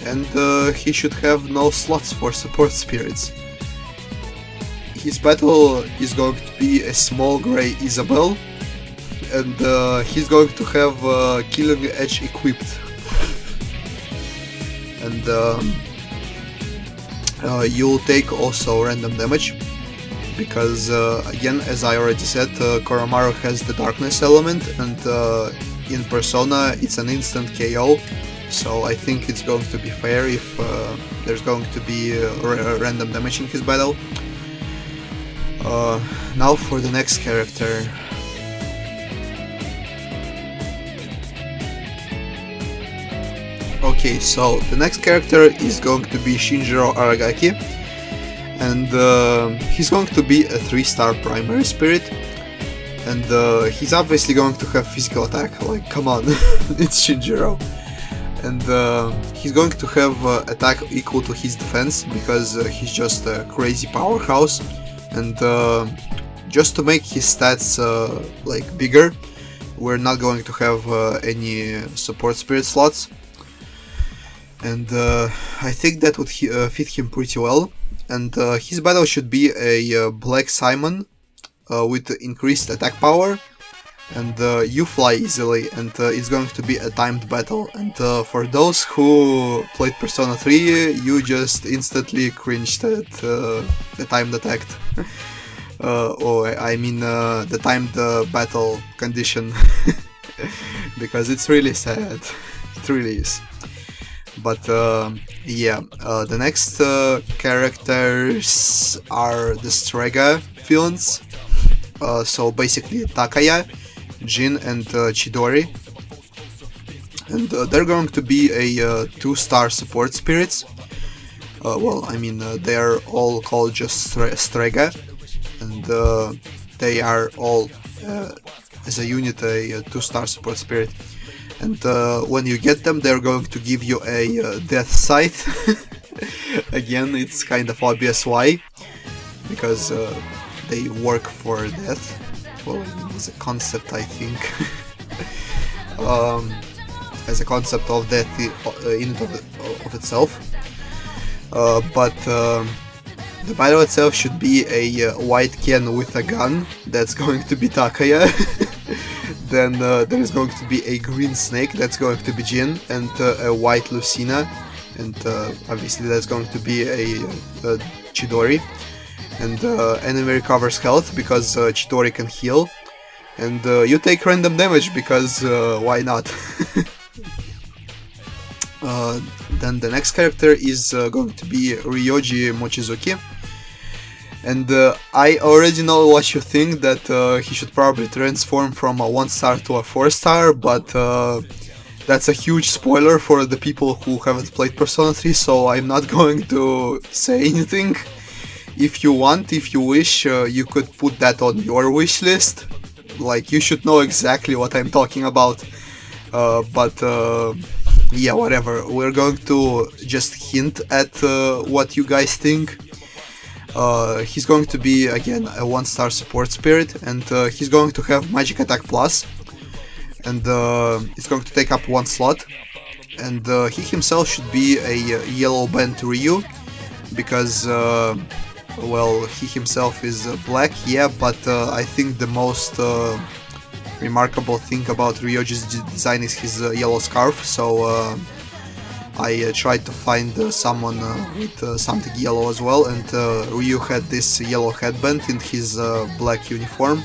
and he should have no slots for support spirits. His battle is going to be a small grey Isabel, and he's going to have Killing Edge equipped. And you'll take also random damage, because again, as I already said, Koromaru has the darkness element, and in Persona it's an instant KO, so I think it's going to be fair if there's going to be random damage in his battle. Now for the next character. Okay, so the next character is going to be Shinjiro Aragaki, and he's going to be a 3-star primary spirit, and he's obviously going to have physical attack, like, come on, it's Shinjiro. And he's going to have attack equal to his defense, because he's just a crazy powerhouse, and just to make his stats like bigger, we're not going to have any support spirit slots. And I think that would fit him pretty well. And his battle should be a Black Simon with increased attack power, and you fly easily, and it's going to be a timed battle. And for those who played Persona 3, you just instantly cringed at the timed attack. I mean the timed battle condition, because it's really sad. It really is. But yeah, the next characters are the Strega villains. So basically Takaya, Jin, and Chidori. And they're going to be a 2-star support spirits. Well, I mean, they are all called just Strega, and they are all as a unit a 2-star support spirit. And when you get them, they're going to give you a death scythe. Again, it's kind of obvious why, because they work for death. Well, I mean, as a concept, I think. As a concept of death in and of itself. But the battle itself should be a white Ken with a gun. That's going to be Takaya. Then there is going to be a green snake. That's going to be Jin. And a white Lucina. And obviously that's going to be a Chidori. And enemy recovers health because Chidori can heal. And you take random damage because why not? Then the next character is going to be Ryoji Mochizuki. And I already know what you think, that he should probably transform from a 1-star to a 4-star, but that's a huge spoiler for the people who haven't played Persona 3, so I'm not going to say anything. If you want, if you wish, you could put that on your wish list. Like, you should know exactly what I'm talking about. But yeah, whatever. We're going to just hint at what you guys think. He's going to be, again, a 1-star support spirit, and he's going to have Magic Attack Plus, and it's going to take up 1 slot. And he himself should be a yellow band Ryu, because, well, he himself is black, yeah, but I think the most remarkable thing about Ryoji's design is his yellow scarf, so I tried to find someone with something yellow as well, and Ryu had this yellow headband in his black uniform,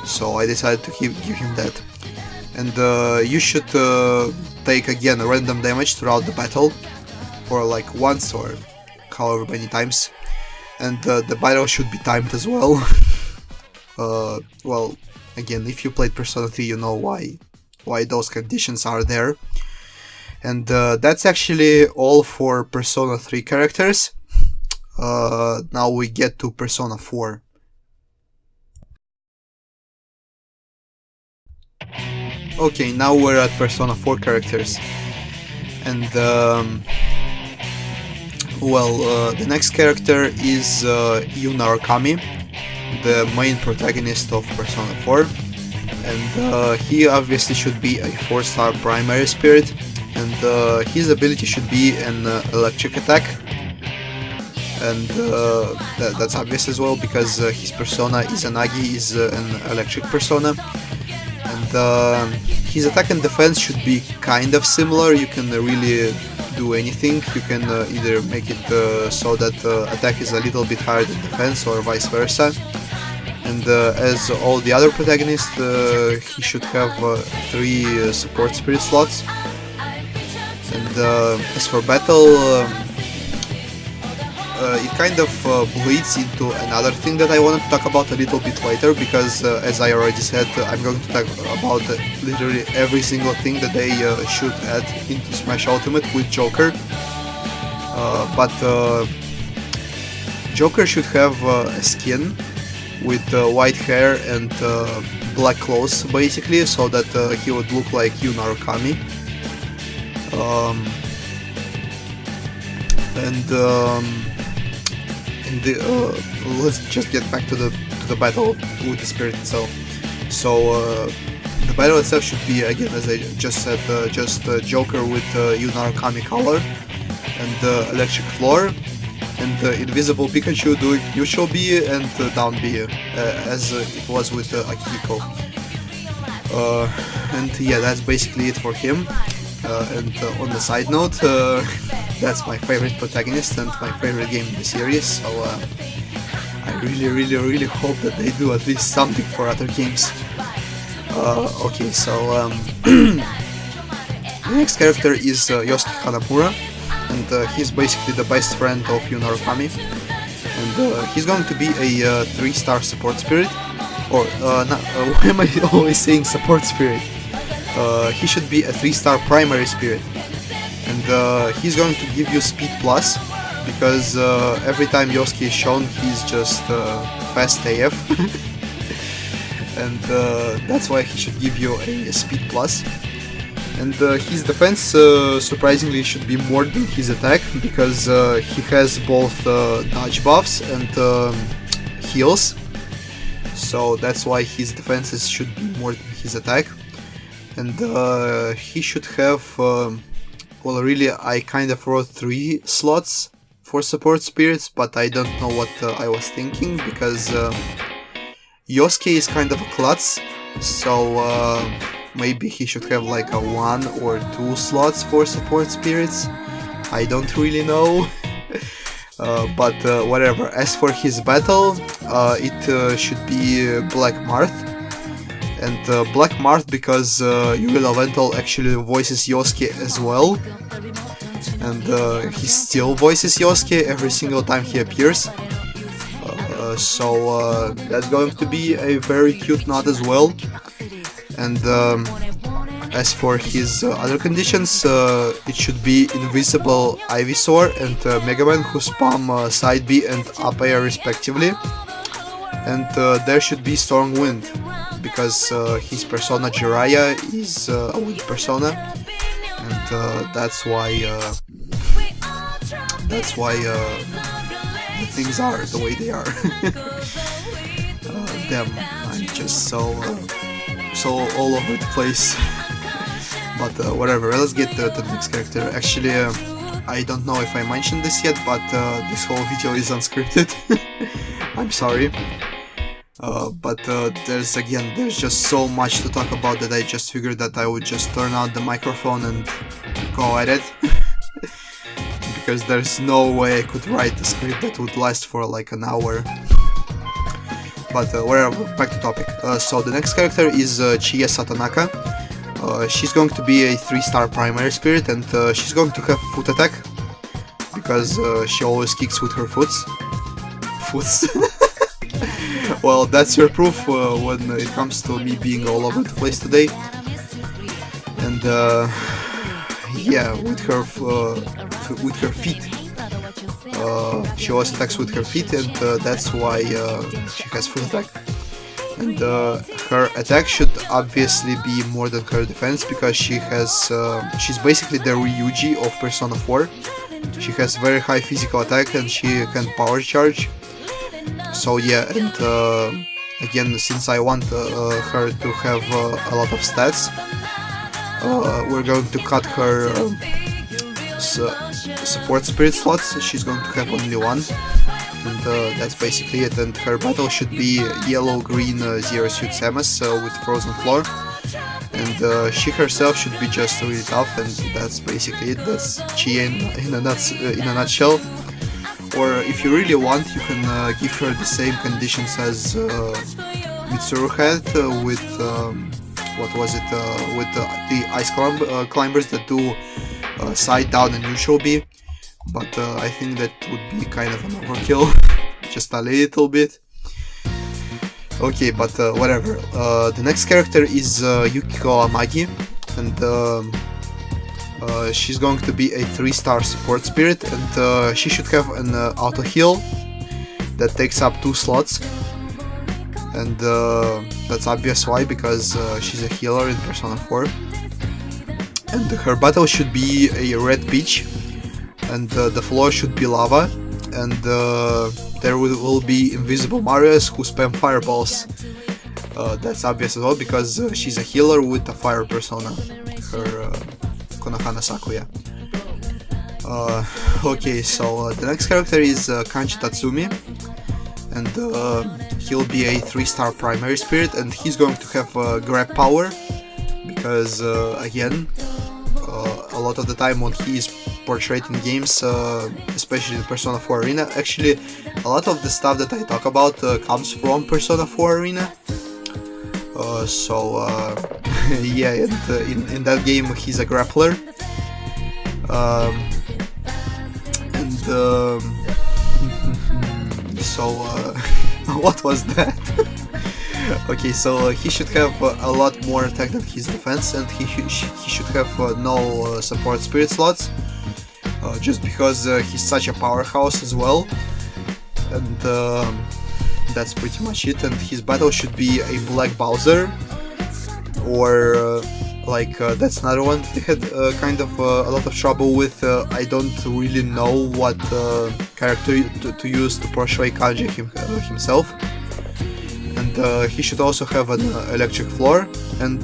so I decided to give him that. And you should take again random damage throughout the battle, or like once or however many times, and the battle should be timed as well. Well, again, if you played Persona 3, you know why those conditions are there. And that's actually all for Persona 3 characters. Now we get to Persona 4. Okay, now we're at Persona 4 characters. And well, the next character is Yuna Okami, the main protagonist of Persona 4. And he obviously should be a 4-star primary spirit. And his ability should be an electric attack, and that's obvious as well because his persona Izanagi is an electric persona, and his attack and defense should be kind of similar. You can really do anything. You can either make it so that attack is a little bit higher than defense, or vice versa. And as all the other protagonists, he should have 3 support spirit slots. And as for battle, it kind of bleeds into another thing that I want to talk about a little bit later, because as I already said, I'm going to talk about literally every single thing that they should add into Smash Ultimate with Joker. But Joker should have a skin with white hair and black clothes, basically, so that he would look like Yuna Okami. Let's just get back to the battle with the spirit itself. So the battle itself should be, again, as I just said, just Joker with Yuna Okami color and electric floor, and invisible Pikachu doing neutral B and down B, as it was with Akihiko. And yeah, that's basically it for him. And on the side note, that's my favorite protagonist and my favorite game in the series, so I really hope that they do at least something for other games. Okay, so the next character is Yosuke Hanamura, and he's basically the best friend of Yuna Okami, and he's going to be a 3-star support spirit, or why am I always saying support spirit? He should be a 3-star primary spirit, and he's going to give you speed plus, because every time Yosuke is shown, he's just fast AF, and that's why he should give you a speed plus. And his defense surprisingly should be more than his attack, because he has both dodge buffs and heals, so that's why his defenses should be more than his attack. And he should have, well, really, I kind of wrote 3 slots for support spirits, but I don't know what I was thinking, because Yosuke is kind of a klutz, so maybe he should have like a 1 or 2 slots for support spirits. I don't really know. But whatever. As for his battle, it should be Black Marth. And Black Marth, because Yuri Lavental actually voices Yosuke as well. And he still voices Yosuke every single time he appears. So that's going to be a very cute nod as well. And as for his other conditions, it should be Invisible Ivysaur and Mega Man, who spam side B and up air respectively. And there should be Storm Wind, because his persona Jiraiya is a wind persona, and that's why the things are the way they are. Damn, I'm just so all over the place. But whatever, let's get to the next character. Actually, I don't know if I mentioned this yet, but this whole video is unscripted. I'm sorry. But there's just so much to talk about that I just figured that I would just turn out the microphone and go at it. Because there's no way I could write a script that would last for like an hour. But whatever, back to topic. So the next character is Chie Satonaka. She's going to be a 3-star primary spirit, and she's going to have foot attack, because she always kicks with her foots. Well, that's your proof when it comes to me being all over the place today. And yeah, with her feet. She always attacks with her feet, and that's why she has foot attack. And her attack should obviously be more than her defense, because she's basically the Ryuji of Persona 4. She has very high physical attack, and she can power charge. So yeah, and again, since I want her to have a lot of stats, we're going to cut her support spirit slots. She's going to have only 1. And that's basically it. And her battle should be yellow-green Zero Suit Samus with Frozen Floor. And she herself should be just really tough, and that's basically it. That's Chie in a nutshell. Or if you really want, you can give her the same conditions as Mitsuru had with what was it? With the ice climbers that do side down and neutral B. But I think that would be kind of an overkill, just a little bit. Okay, but whatever. The next character is Yukiko Amagi, and she's going to be a 3-star support spirit, and she should have an auto heal that takes up 2 slots. And that's obvious why, because she's a healer in Persona 4. And her battle should be a red peach, and the floor should be lava, and there will be invisible Marios who spam fireballs. That's obvious as well, because she's a healer with a fire persona, her Konohana Sakuya. Okay, so the next character is Kanji Tatsumi, and he'll be a 3-star primary spirit, and he's going to have grab power, because again, a lot of the time when he is portrayed in games, especially in Persona 4 Arena, actually a lot of the stuff that I talk about comes from Persona 4 Arena. So yeah, and in that game he's a grappler. And so what was that? Okay, so he should have a lot more attack than his defense, and he should have no support spirit slots, just because he's such a powerhouse as well. And that's pretty much it. And his battle should be a Black Bowser, or That's another one they had kind of a lot of trouble with. I don't really know what character to use to portray Kanji himself. And he should also have an electric floor and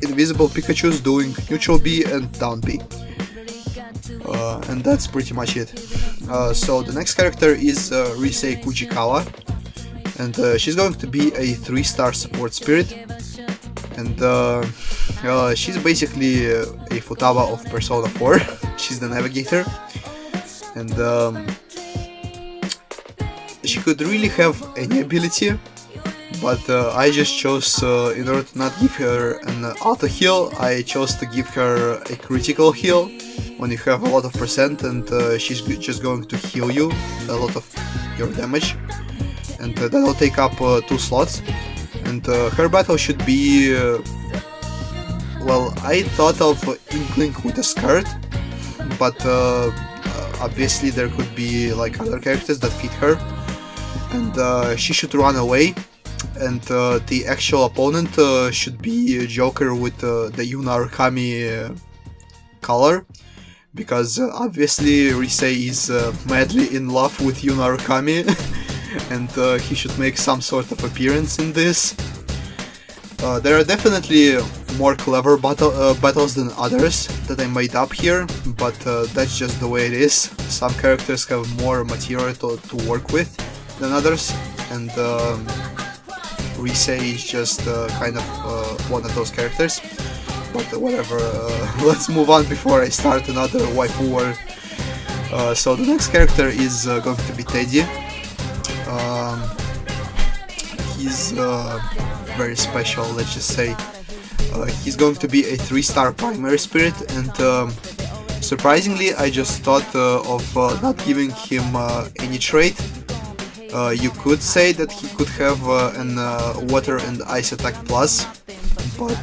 invisible Pikachus doing neutral B and down B. And that's pretty much it. So the next character is Risei Kujikawa, and she's going to be a 3-star support spirit. And she's basically a Futaba of Persona 4. She's the navigator, and she could really have any ability, but I just chose, in order to not give her an auto heal, I chose to give her a critical heal when you have a lot of percent, and she's just going to heal you a lot of your damage, and that'll take up 2 slots. And her battle should be, well, I thought of Inkling with a skirt, but obviously there could be like other characters that fit her, and she should run away, and the actual opponent should be Joker with the Yuna Arkami color, because obviously Risei is madly in love with Yuna Arkami. And he should make some sort of appearance in this. There are definitely more clever battles than others that I made up here, but that's just the way it is. Some characters have more material to work with than others, and Risei is just kind of one of those characters. But whatever, let's move on before I start another waifu war. So the next character is going to be Teddy. He's very special, let's just say. He's going to be a 3-star primary spirit, and surprisingly I just thought of not giving him any trait. You could say that he could have an water and ice attack plus, but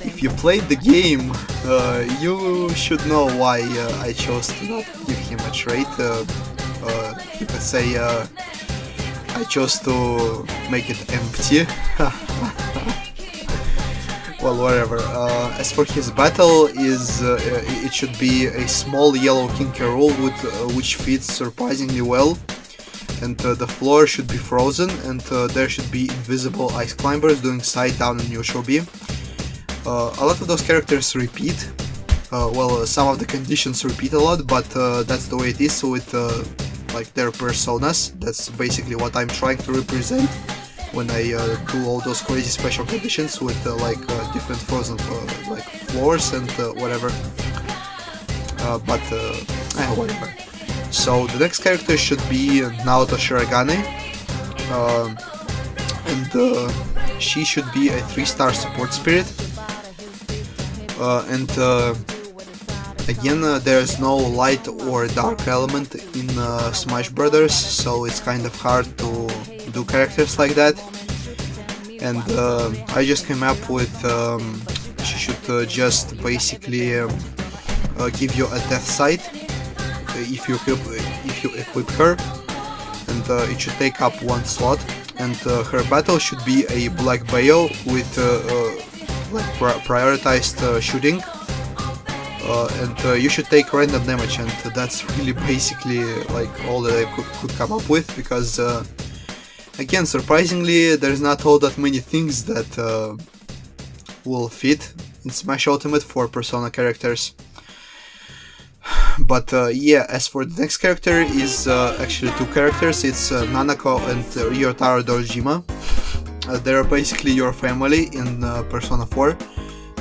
if you played the game, you should know why I chose to not give him a trait. You could say I chose to make it empty. Well, whatever. As for his battle, it should be a small yellow King K. Rool which fits surprisingly well, and the floor should be frozen, and there should be invisible ice climbers doing side down and neutral B. A lot of those characters repeat. Well, some of the conditions repeat a lot, but that's the way it is with like their personas. That's basically what I'm trying to represent when I do all those crazy special conditions with different frozen like floors and whatever. Whatever. So the next character should be Naoto Shiragane, and she should be a 3-star support spirit. Again, there's no light or dark element in Smash Brothers, so it's kind of hard to do characters like that. And I just came up with she should just basically give you a death sight if you equip her, and it should take up 1 slot. And her battle should be a Black Bayo with prioritized shooting. And you should take random damage, and that's really basically like all that I could come up with, because again, surprisingly, there's not all that many things that will fit in Smash Ultimate for Persona characters. But yeah, as for the next character is actually 2 characters. It's Nanako and Ryotaro Dojima. They're basically your family in Persona 4,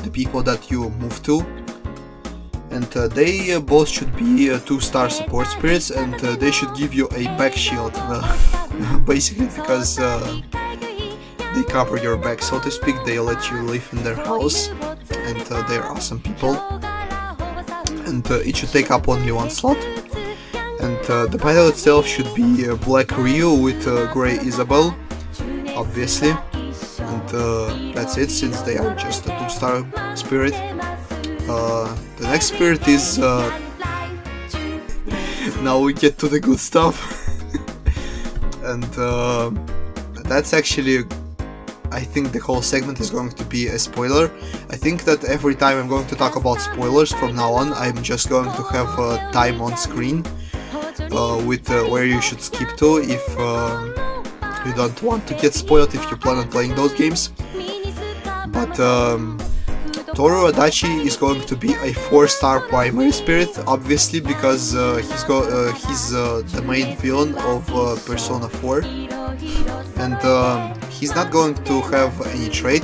the people that you move to. And they both should be 2-star support spirits, and they should give you a back shield, basically because they cover your back, so to speak. They let you live in their house, and they're awesome people. And it should take up only 1 slot. And the battle itself should be Black Ryu with Grey Isabel, obviously. And that's it, since they are just a 2-star spirit. The next spirit is now we get to the good stuff. And that's actually I think the whole segment is going to be a spoiler. I think that every time I'm going to talk about spoilers from now on, I'm just going to have time on screen with where you should skip to if you don't want to get spoiled if you plan on playing those games. But Toru Adachi is going to be a 4-star primary spirit, obviously, because he's the main villain of Persona 4, and he's not going to have any trait,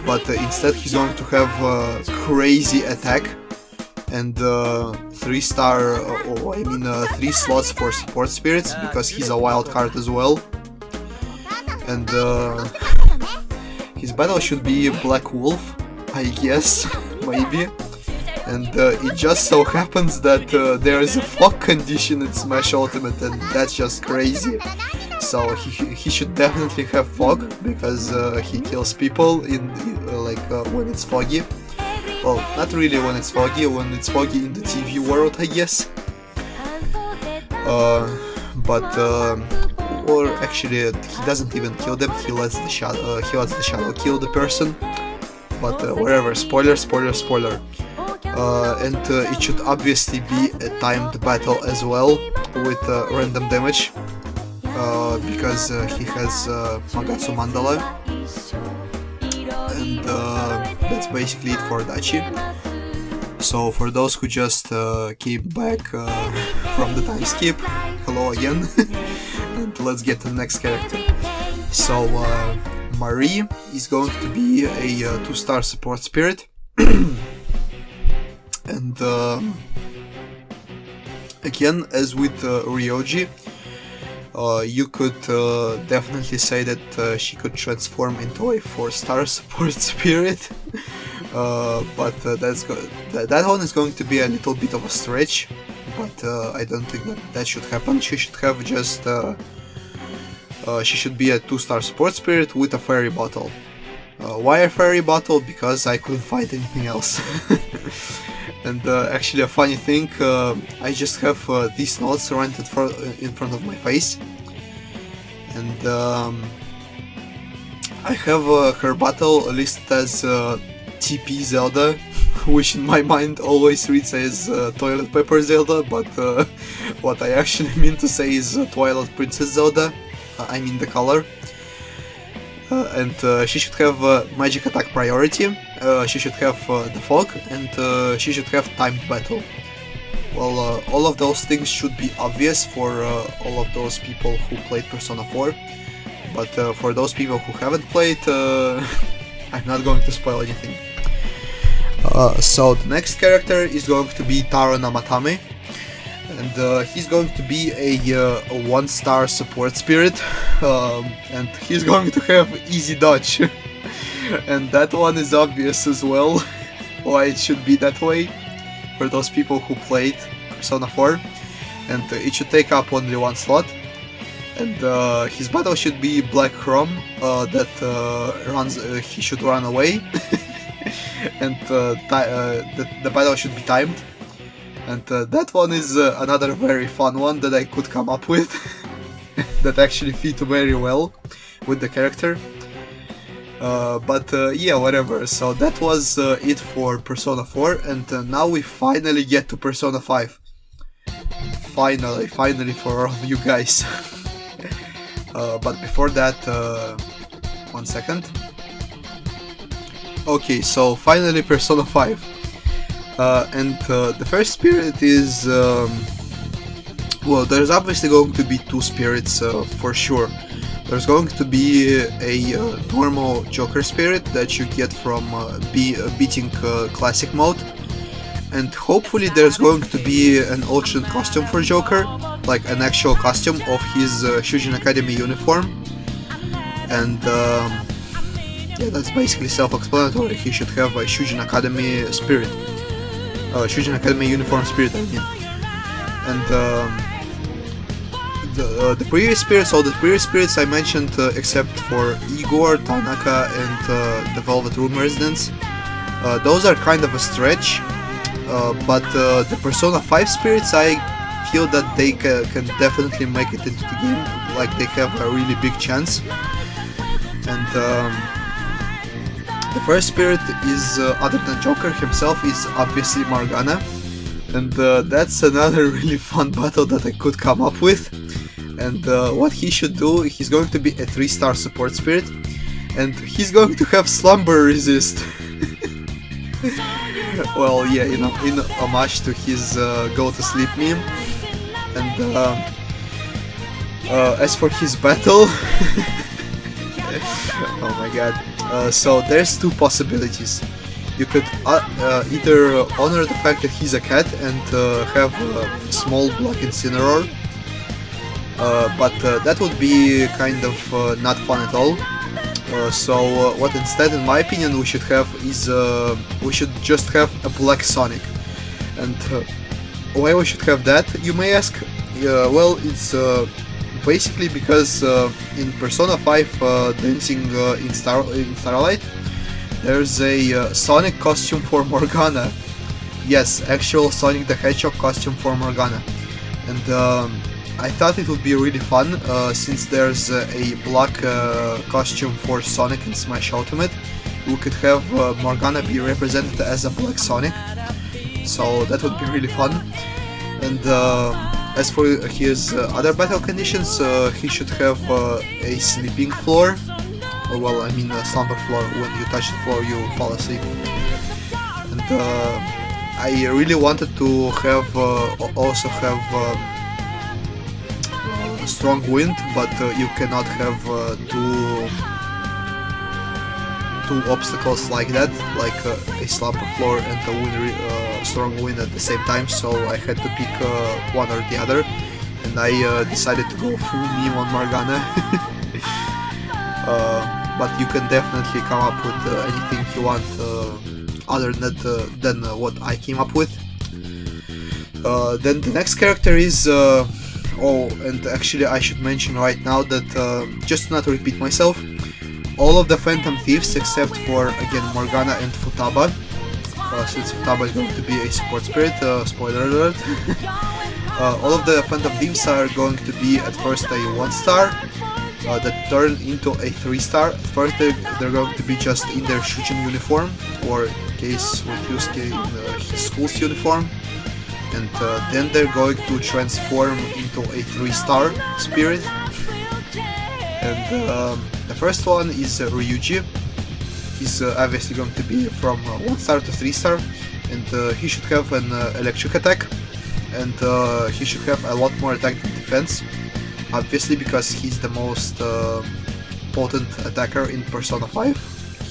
but instead he's going to have crazy attack and 3-star, 3 slots for support spirits, because he's a wild card as well, and his battle should be Black Wolf, I guess, maybe, and it just so happens that there is a fog condition in Smash Ultimate, and that's just crazy. So he should definitely have fog, because he kills people in when it's foggy. Well, not really when it's foggy in the TV world, I guess. Or actually, he doesn't even kill them. He lets the shadow kill the person. But whatever, spoiler. And it should obviously be a timed battle as well, with random damage, because he has Magatsu Mandala, and that's basically it for Adachi. So for those who just came back from the time skip, hello again, and let's get to the next character. So Marie is going to be a 2-star support spirit, and again, as with Ryoji, you could definitely say that she could transform into a 4-star support spirit, but that one is going to be a little bit of a stretch, but I don't think that should happen. She should have just she should be a 2-star support spirit with a fairy bottle. Why a fairy bottle? Because I couldn't find anything else. And actually, a funny thing, I just have these notes rented in front of my face, and I have her battle listed as TP Zelda, which in my mind always reads as Toilet Paper Zelda, but what I actually mean to say is Twilight Princess Zelda. I mean the color. And she should have magic attack priority, she should have the fog, and she should have timed battle. Well, all of those things should be obvious for all of those people who played Persona 4, but for those people who haven't played, I'm not going to spoil anything. So the next character is going to be Taro Namatame, and he's going to be a 1-star support spirit, and he's going to have easy dodge, and that one is obvious as well, why it should be that way for those people who played Persona 4, and it should take up only 1 slot, and his battle should be Black Chrome, he should run away, and the battle should be timed. And that one is another very fun one that I could come up with, that actually fit very well with the character. But yeah, whatever. So that was it for Persona 4, and now we finally get to Persona 5. Finally for all of you guys. But before that, 1 second. Okay, so finally Persona 5. And the first spirit is, well, there's obviously going to be 2 spirits for sure. There's going to be a normal Joker spirit that you get from beating classic mode, and hopefully there's going to be an alternate costume for Joker, like an actual costume of his Shujin Academy uniform, and yeah, that's basically self-explanatory. He should have a Shujin Academy spirit. Shujin Academy uniform spirit, I mean. And the previous spirits, all the previous spirits I mentioned, except for Igor, Tanaka, and the Velvet Room Residents, those are kind of a stretch, but the Persona 5 spirits, I feel that they can definitely make it into the game, like they have a really big chance. And the first spirit is, other than Joker himself, is obviously Morgana. And that's another really fun battle that I could come up with. And what he should do, he's going to be a 3-star support spirit. And he's going to have slumber resist. Well, yeah, in homage to his go to sleep meme. And as for his battle, oh my god. So there's two possibilities. You could either honor the fact that he's a cat and have a small black incineroar, but that would be kind of not fun at all. So what instead, in my opinion, we should have is we should just have a black Sonic. And why we should have that, you may ask? Well, it's basically because in Persona 5 Dancing in Starlight, there's a Sonic costume for Morgana. Yes, actual Sonic the Hedgehog costume for Morgana. And I thought it would be really fun, since there's a black costume for Sonic in Smash Ultimate. We could have Morgana be represented as a black Sonic. So that would be really fun. And as for his other battle conditions, he should have a sleeping floor. Well, I mean a slumber floor. When you touch the floor, you fall asleep. And I really wanted to have also have strong wind, but you cannot have two obstacles like that, like a slumber floor and a strong wind at the same time. So I had to pick one or the other, and I decided to go full meme on Morgana. But you can definitely come up with anything you want other than what I came up with. Then the next character is oh, and actually I should mention right now that just not to repeat myself, all of the Phantom Thieves except for again Morgana and Futaba, since Futaba is going to be a support spirit, spoiler alert. All of the Phantom Thieves are going to be at first a 1-star, that turn into a 3-star. At first they're going to be just in their Shujin uniform, or in case with Yusuke in his school's uniform, and then they're going to transform into a 3-star spirit. And the first one is Ryuji. He's obviously going to be from 1-star to 3-star, and he should have an electric attack, and he should have a lot more attack than defense. Obviously, because he's the most potent attacker in Persona 5.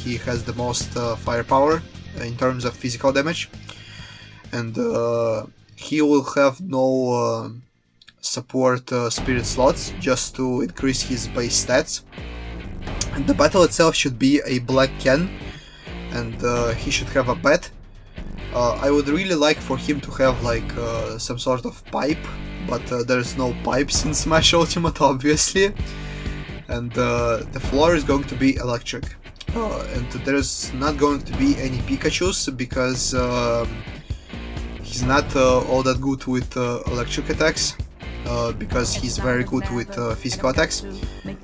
He has the most firepower in terms of physical damage. And he will have no support spirit slots, just to increase his base stats. And the battle itself should be a black Ken, and he should have a bat. I would really like for him to have like some sort of pipe, but there's no pipes in Smash Ultimate, obviously. And the floor is going to be electric. And there's not going to be any Pikachus, because he's not all that good with electric attacks, because he's very good with physical attacks.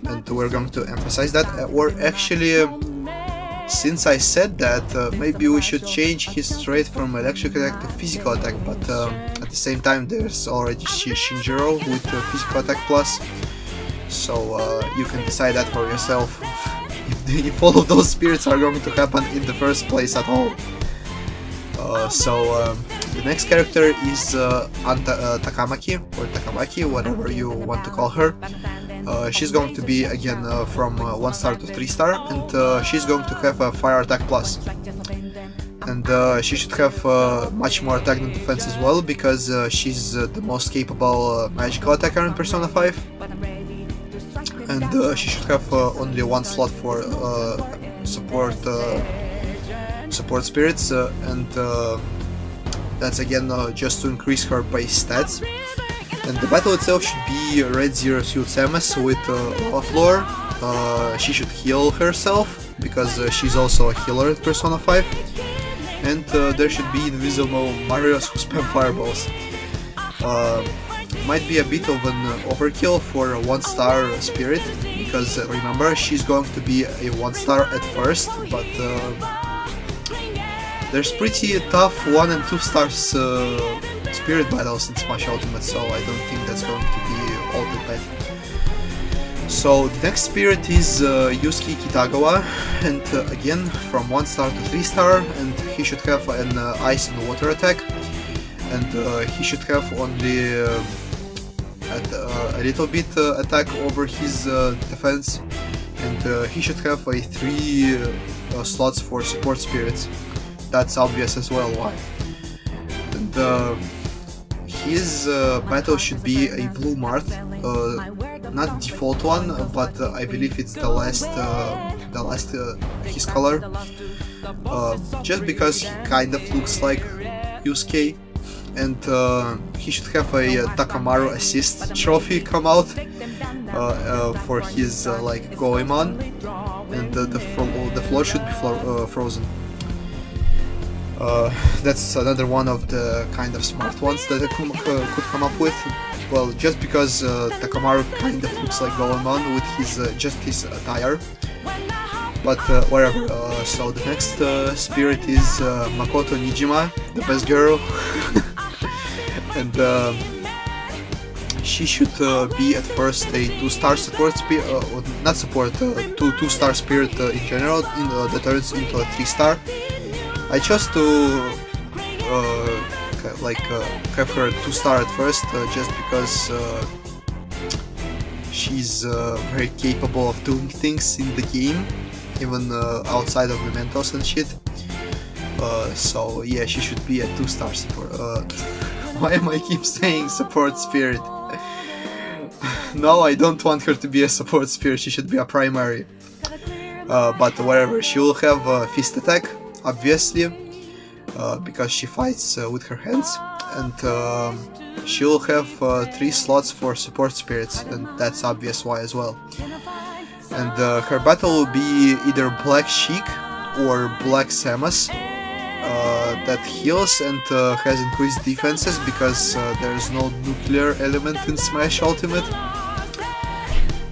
And we're going to emphasize that. Or actually, since I said that, maybe we should change his trait from electric attack to physical attack, but at the same time there's already Shinjiro with physical attack plus, so you can decide that for yourself if all of those spirits are going to happen in the first place at all. So the next character is Takamaki, or Takamaki, whatever you want to call her. She's going to be again from 1-star to 3-star, and she's going to have a fire attack plus. And she should have much more attack than defense as well, because she's the most capable magical attacker in Persona 5. And she should have only one slot for support spirits, and that's again just to increase her base stats. And the battle itself should be Red Zero Suit Samus with Lava Floor. She should heal herself, because she's also a healer at Persona 5. And there should be invisible Marios who spam fireballs. Might be a bit of an overkill for a 1-star spirit, because remember, she's going to be a 1-star at first, but there's pretty tough 1 and 2 stars spirit battles in Smash Ultimate, so I don't think that's going to be all that bad. So the next spirit is Yusuke Kitagawa, and again from 1-star to 3-star, and he should have an ice and water attack, and he should have only a little bit attack over his defense, and he should have 3 slots for support spirits. That's obvious as well why. And his battle should be a blue Marth, not default one, but I believe it's the last his color, just because he kind of looks like Yusuke, and he should have a Takamaru assist trophy come out for his like Goemon, and the floor should be frozen. That's another one of the kind of smart ones that I could come up with. Well, just because Takamaru kind of looks like Goemon with his just his attire. But whatever. So the next spirit is Makoto Nijima, the best girl, and she should be at first a 2-star support spirit, not support, 2-star spirit in general, that turns into a 3-star. I chose to have her 2-star at first, just because she's very capable of doing things in the game, even outside of mementos and shit. So yeah, she should be a 2-star support. Why am I keep saying support spirit? No, I don't want her to be a support spirit, she should be a primary. But whatever, she will have a fist attack, obviously, because she fights with her hands, and she will have 3 slots for support spirits, and that's obvious why as well. And her battle will be either Black Sheik or Black Samus, that heals and has increased defenses because there is no nuclear element in Smash Ultimate.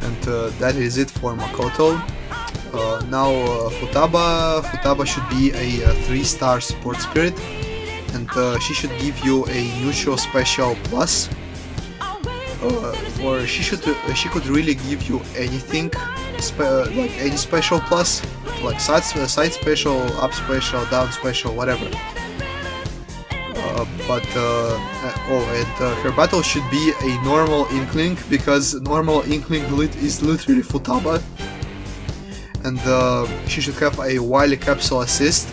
And that is it for Makoto. Now Futaba should be a 3-star support spirit, and she should give you a neutral special plus, or she could really give you anything, like any special plus, like side special, up special, down special, whatever. And her battle should be a normal Inkling, because normal Inkling is literally Futaba. And she should have a Wily Capsule assist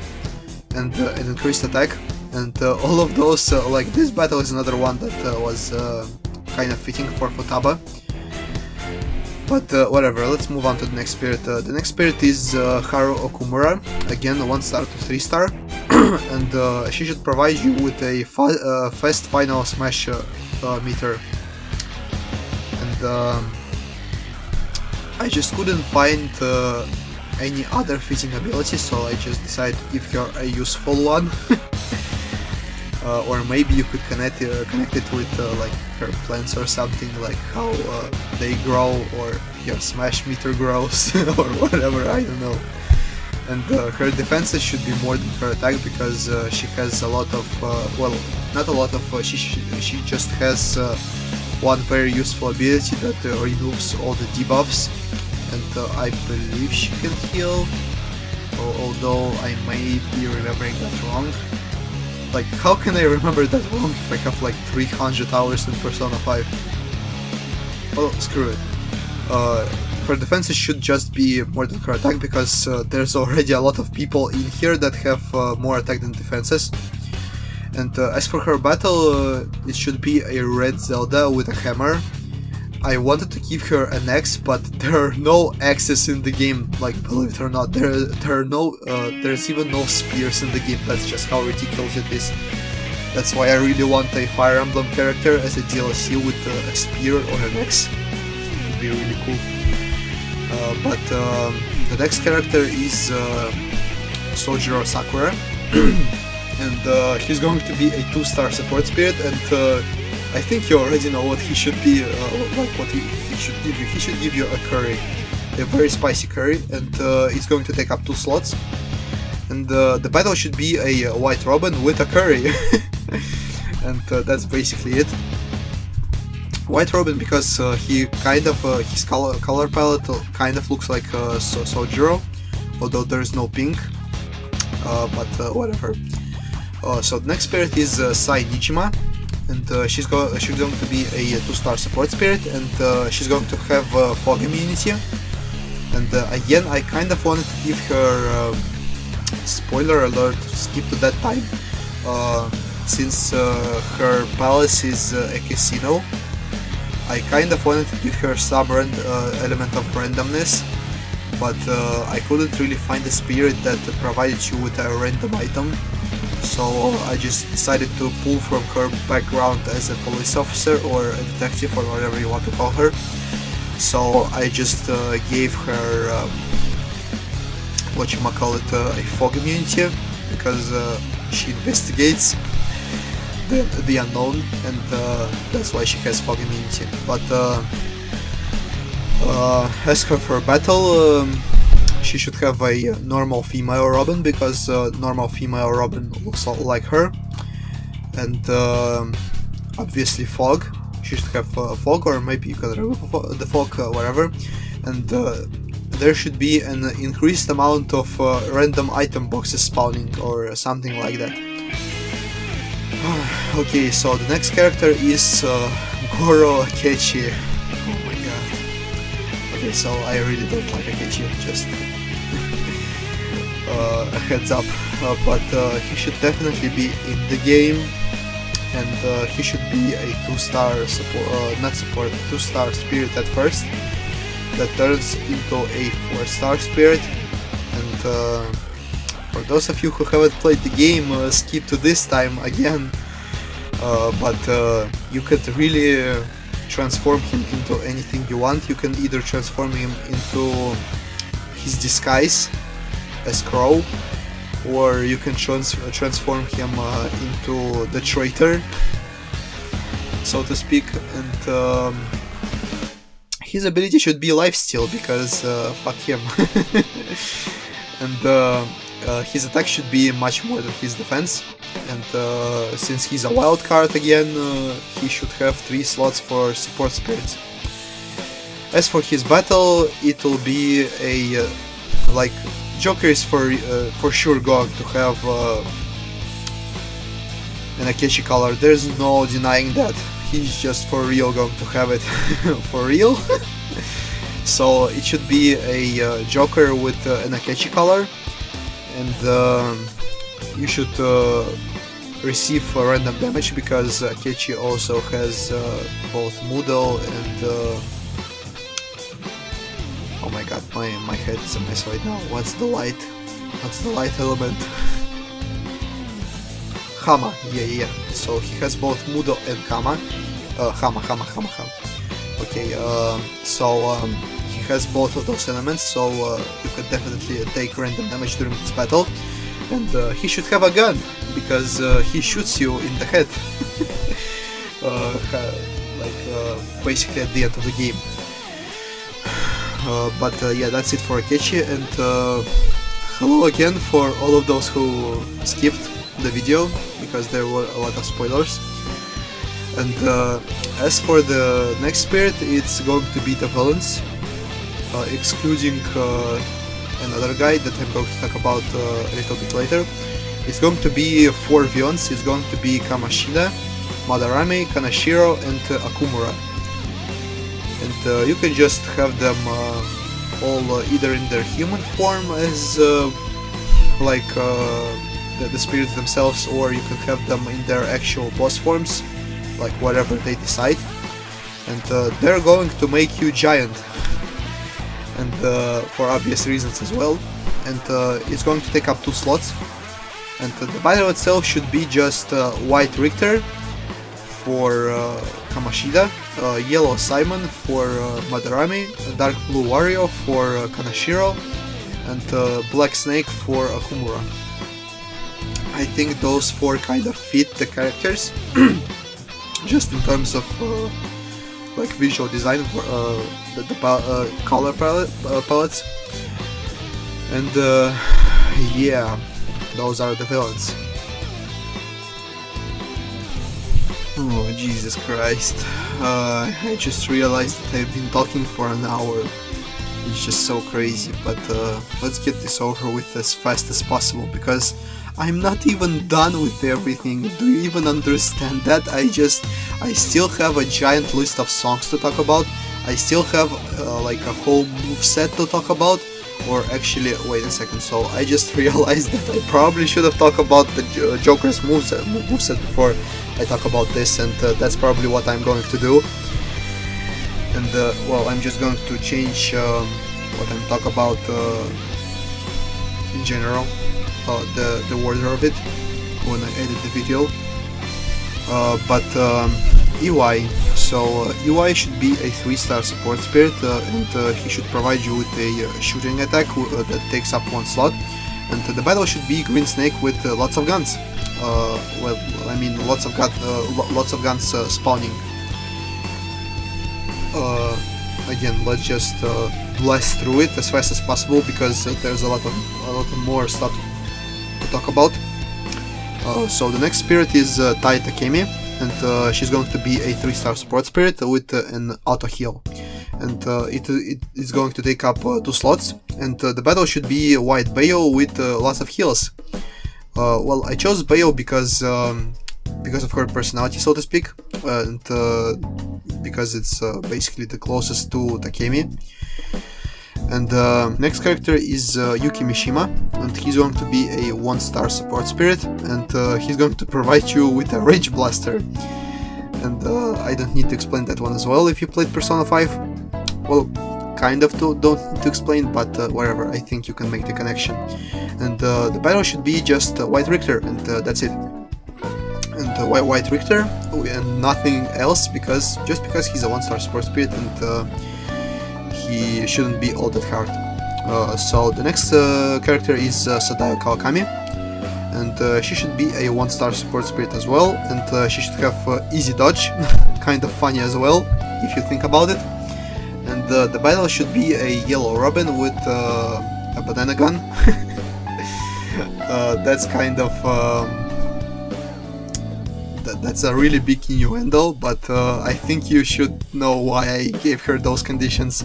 and an increased attack, and all of those, like this battle is another one that was kind of fitting for Futaba. But whatever, let's move on to the next spirit. The next spirit is Haru Okumura, again 1-star to 3-star, and she should provide you with a fast final smash meter. And I just couldn't find any other fitting ability, so I just decided to give her a useful one. Or maybe you could connect it with like her plants or something, like how they grow, or your smash meter grows, or whatever, I don't know. And her defenses should be more than her attack, because she has a lot of, well, not a lot of, she just has one very useful ability that removes all the debuffs, and I believe she can heal, although I may be remembering that wrong. Like, how can I remember that wrong if I have like 300 hours in Persona 5? Well, screw it. Her defenses should just be more than her attack, because there's already a lot of people in here that have more attack than defenses. And as for her battle, it should be a red Zelda with a hammer. I wanted to give her an axe, but there are no axes in the game, like, believe it or not, there's even no spears in the game. That's just how ridiculous it is. That's why I really want a Fire Emblem character as a DLC with a spear or an axe. It would be really cool. But the next character is Sojiro Sakura, and he's going to be a 2-star support spirit, and I think you already know what he should be, like what he should give you. He should give you a curry. a very spicy curry, and it's going to take up 2 slots. And the battle should be a White Robin with a curry. And that's basically it. White Robin, because he kind of his color palette kind of looks like Sojiro, although there's no pink. But whatever. So the next spirit is Sai Nijima, and she's going to be a 2-star support spirit, and she's going to have fog immunity. And again, I kind of wanted to give her spoiler alert, skip to that time, since her palace is a casino. I kind of wanted to give her some element of randomness, but I couldn't really find a spirit that provided you with a random item, so I just decided to pull from her background as a police officer or a detective or whatever you want to call her. So I just gave her a fog immunity, because she investigates the unknown, and that's why she has fog immunity. But as for battle, she should have a normal female Robin, because normal female Robin looks like her, and obviously fog. She should have fog, or maybe you can remove the fog, whatever. And there should be an increased amount of random item boxes spawning, or something like that. Okay, so the next character is Goro Akechi. Oh my god. Okay, so I really don't like Akechi, just a heads up. But he should definitely be in the game, and he should be a 2-star support, not support, 2-star spirit at first, that turns into a 4-star spirit. And for those of you who haven't played the game, skip to this time again. But you could really transform him into anything you want. You can either transform him into his disguise as Crow, or you can transform him into the traitor, so to speak. And his ability should be lifesteal, because fuck him. And his attack should be much more than his defense. And since he's a wild card again, he should have 3 slots for support spirits. As for his battle, it will be a like Joker is for sure going to have an Akechi color. There's no denying that. He's just for real going to have it. For real. So it should be a Joker with an Akechi color, and you should receive random damage, because Akechi also has both Moodle and oh my god, my head is a mess right now. What's the light? What's the light element? Hama, yeah. So he has both Moodle and Hama. Hama. Okay, so he has both of those elements, so you could definitely take random damage during this battle. And he should have a gun, because he shoots you in the head. Basically at the end of the game. But yeah, that's it for Akechi, and hello again for all of those who skipped the video, because there were a lot of spoilers. And as for the next spirit, it's going to be the villains, excluding another guy that I'm going to talk about a little bit later. It's going to be 4 villains. It's going to be Kamashida, Madarame, Kanashiro, and Akumura. And you can just have them all either in their human form as like the spirits themselves, or you can have them in their actual boss forms, like whatever they decide. And they're going to make you giant, and for obvious reasons as well. And it's going to take up 2 slots. And the battle itself should be just White Richter for Kamashida, Yellow Simon for Madarame, Dark Blue Wario for Kanashiro, and Black Snake for Akumura. I think those 4 kind of fit the characters, just in terms of like visual design for color palettes. And yeah, those are the villains. Oh, Jesus Christ. I just realized that I've been talking for an hour. It's just so crazy, but let's get this over with as fast as possible, because I'm not even done with everything. Do you even understand that? I still have a giant list of songs to talk about. I still have like a whole moveset to talk about. Or actually, wait a second, so I just realized that I probably should have talked about the Joker's moveset before I talk about this, and that's probably what I'm going to do. And well, I'm just going to change what I'm talking about in general, the order of it when I edit the video. But UI, so UI should be a 3-star support spirit, and he should provide you with a shooting attack that takes up 1 slot, and the battle should be Green Snake with lots of guns. Well, I mean lots of guns spawning. Again, let's just blast through it as fast as possible, because there's a lot of more stuff to talk about. So the next spirit is Tai Takemi, and she's going to be a 3-star support spirit with an auto heal, and it is going to take up 2 slots, and the battle should be White Bayo with lots of heals. Well, I chose Bayo because of her personality, so to speak, and because it's basically the closest to Takemi. And next character is Yuki Mishima, and he's going to be a 1-star support spirit, and he's going to provide you with a Rage Blaster. And I don't need to explain that one as well if you played Persona 5. Well, kind of don't need to explain, but whatever, I think you can make the connection. And the battle should be just White Richter, and that's it. And White Richter, and nothing else, just because he's a 1-star support spirit, and he shouldn't be all that hard. So the next character is Sadayo Kawakami, and she should be a 1-star support spirit as well, and she should have easy dodge, kind of funny as well, if you think about it. And the battle should be a Yellow Robin with a banana gun. That's kind of that's a really big innuendo, but I think you should know why I gave her those conditions.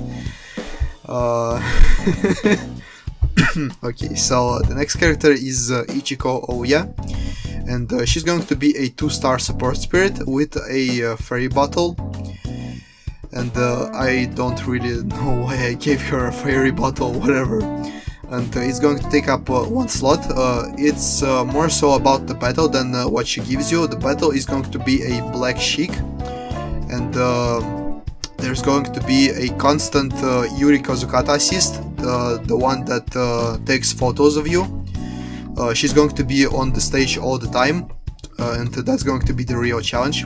Okay, so the next character is Ichiko Ouya, and she's going to be a 2-star support spirit with a fairy bottle. And I don't really know why I gave her a fairy bottle, whatever. And it's going to take up 1 slot. It's more so about the battle than what she gives you. The battle is going to be a Black Sheik, and there's going to be a constant Yuri Kozukata assist, the one that takes photos of you. She's going to be on the stage all the time, and that's going to be the real challenge.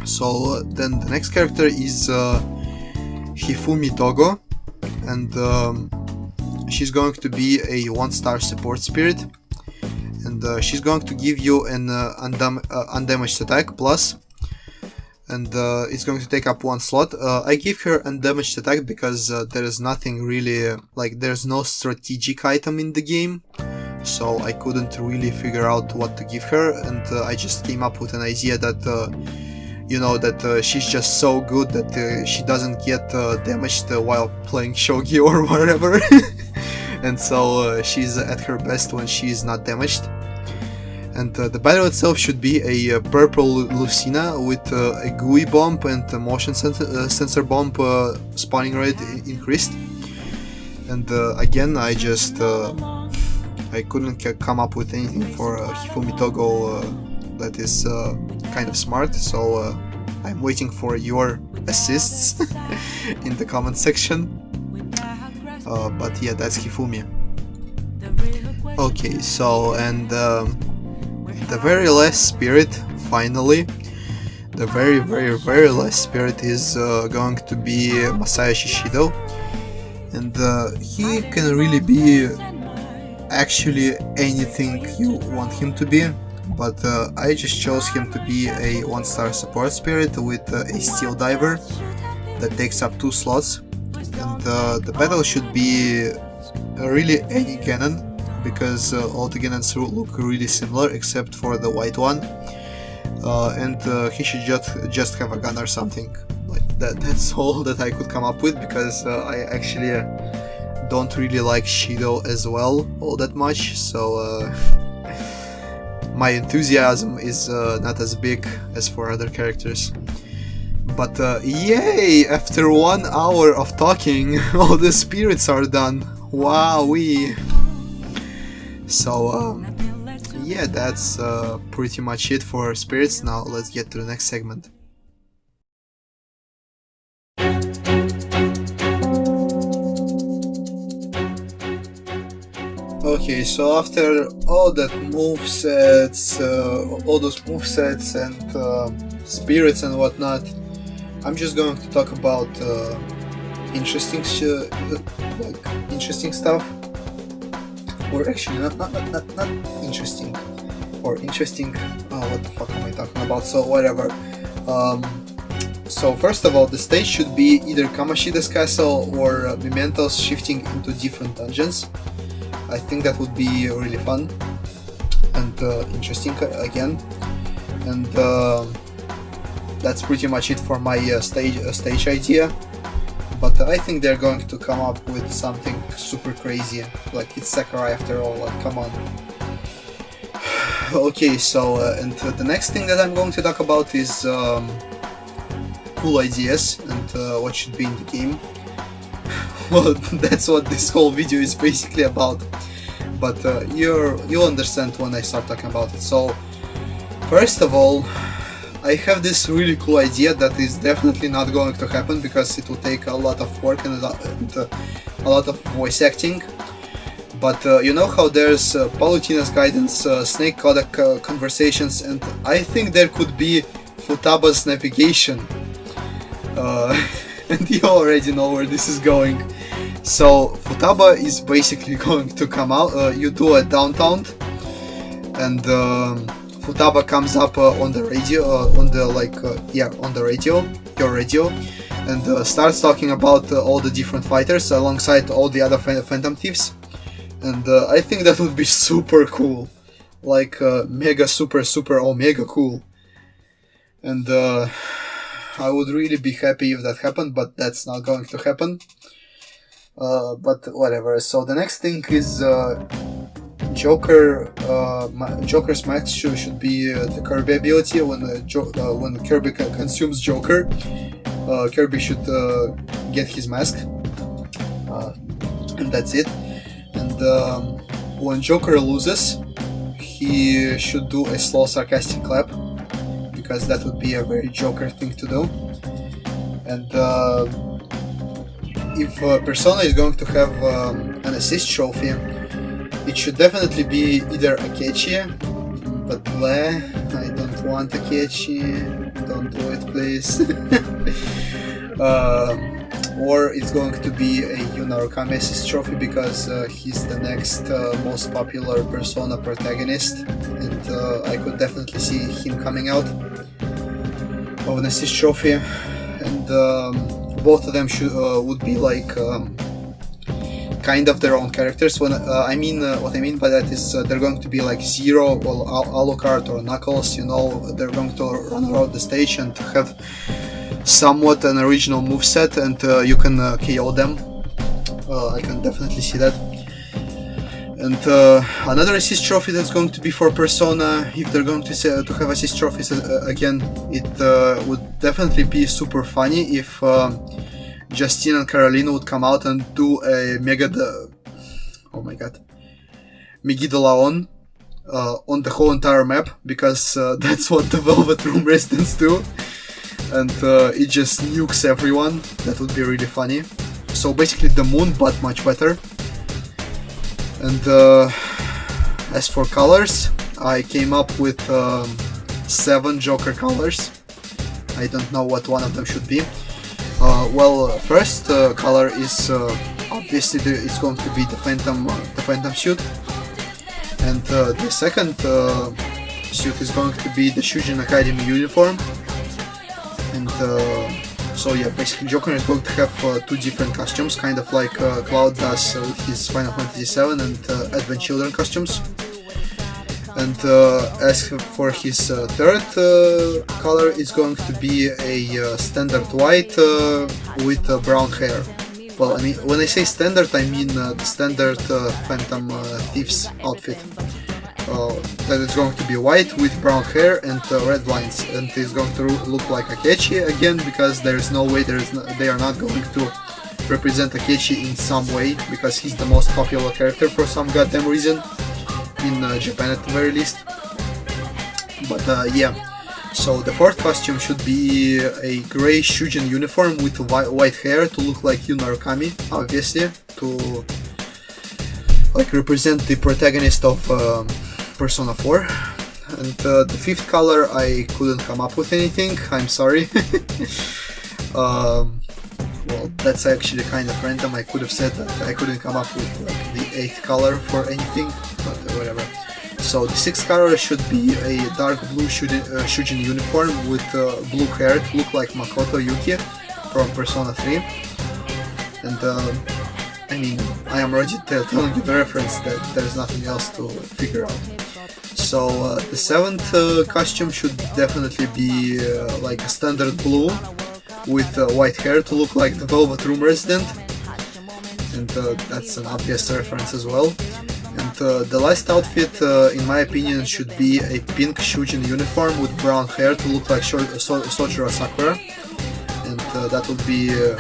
So then the next character is Hifumi Togo, and she's going to be a 1-star support spirit, and she's going to give you an undamaged attack plus, and it's going to take up 1 slot. I give her undamaged attack because there is nothing really, like there's no strategic item in the game, so I couldn't really figure out what to give her, and I just came up with an idea that you know, that she's just so good that she doesn't get damaged while playing shogi or whatever. And so she's at her best when she is not damaged. And the battle itself should be a purple Lucina with a gooey bomb and a motion sensor bomb spawning rate increased. And again, I couldn't come up with anything for Hifumi Togo that is kind of smart, so I'm waiting for your assists in the comment section. But yeah, that's Hifumi. Okay, so and the very last spirit, finally, the very last spirit is going to be Masayoshi Shido, and he can really be actually anything you want him to be. but I just chose him to be a 1-star support spirit with a steel diver that takes up 2 slots, and the battle should be really any cannon, because all the cannons look really similar except for the white one, and he should just have a gun or something like that. That's all that I could come up with, because I actually don't really like Shido as well all that much, so my enthusiasm is not as big as for other characters. But yay! After 1 hour of talking, all the spirits are done. Wowee! So yeah, that's pretty much it for spirits. Now let's get to the next segment. Okay, so after all that movesets, all those movesets and spirits and whatnot, I'm just going to talk about interesting stuff, or actually not interesting, or interesting. What the fuck am I talking about? So whatever. So first of all, the stage should be either Kamoshida's castle or Mementos shifting into different dungeons. I think that would be really fun and interesting again, and that's pretty much it for my stage idea. But I think they're going to come up with something super crazy, like it's Sakurai after all, like come on. Okay, so and the next thing that I'm going to talk about is cool ideas and what should be in the game. Well, that's what this whole video is basically about, but you'll understand when I start talking about it. So first of all, I have this really cool idea that is definitely not going to happen because it will take a lot of work and a lot of voice acting. But you know how there's Palutina's guidance, Snake Kodak conversations, and I think there could be Futaba's navigation. And you already know where this is going. So Futaba is basically going to come out. You do a downtown, and Futaba comes up on the radio, on the radio, your radio, and starts talking about all the different fighters alongside all the other Phantom Thieves. And I think that would be super cool, like mega super omega cool. And I would really be happy if that happened, but that's not going to happen. But whatever. So the next thing is Joker. Joker's max should be the Kirby ability. When Kirby consumes Joker, Kirby should get his mask, and that's it. And when Joker loses, he should do a slow sarcastic clap, because that would be a very Joker thing to do. And if Persona is going to have an assist trophy, it should definitely be either Akechi, but bleh, I don't want Akechi, don't do it please. Or it's going to be a Yuna Origami assist trophy, because he's the next most popular Persona protagonist, and I could definitely see him coming out of an assist trophy. And both of them would be like kind of their own characters. When what I mean by that is they're going to be like Zero or Alucard or Knuckles. You know, they're going to run around the stage and have somewhat an original moveset, and you can KO them. I can definitely see that. And another assist trophy that's going to be for Persona, if they're going to have assist trophies again, it would definitely be super funny if Justine and Carolina would come out and do a Megidolaon on the whole entire map, because that's what the Velvet Room residents do, and it just nukes everyone. That would be really funny. So basically the moon, but much better. And as for colors, I came up with 7 Joker colors. I don't know what one of them should be. First color is obviously it's going to be the Phantom suit, and the second suit is going to be the Shujin Academy uniform. And so yeah, basically Joker is going to have two different costumes, kind of like Cloud does with his Final Fantasy VII and Advent Children costumes. And as for his third color, it's going to be a standard white with brown hair. Well, I mean, when I say standard, I mean the standard Phantom Thieves outfit. That is going to be white with brown hair and red lines, and it's going to look like Akechi again, because there is no way they are not going to represent Akechi in some way, because he's the most popular character for some goddamn reason in Japan at the very least. But yeah, so the fourth costume should be a grey Shujin uniform with white hair to look like Yu Narukami, obviously, to like represent the protagonist of Persona 4. And the fifth color, I couldn't come up with anything, I'm sorry. Well, that's actually kind of random. I could have said that I couldn't come up with like, the eighth color for anything, but whatever. So the sixth color should be a dark blue Shujin uniform with blue hair to look like Makoto Yuki from Persona 3. And I mean, I am already telling you the reference, that there's nothing else to figure out. So the seventh costume should definitely be like a standard blue with white hair to look like the Velvet Room resident, and that's an obvious reference as well. And the last outfit, in my opinion, should be a pink Shujin uniform with brown hair to look like Sojiro Sakura, and that would be a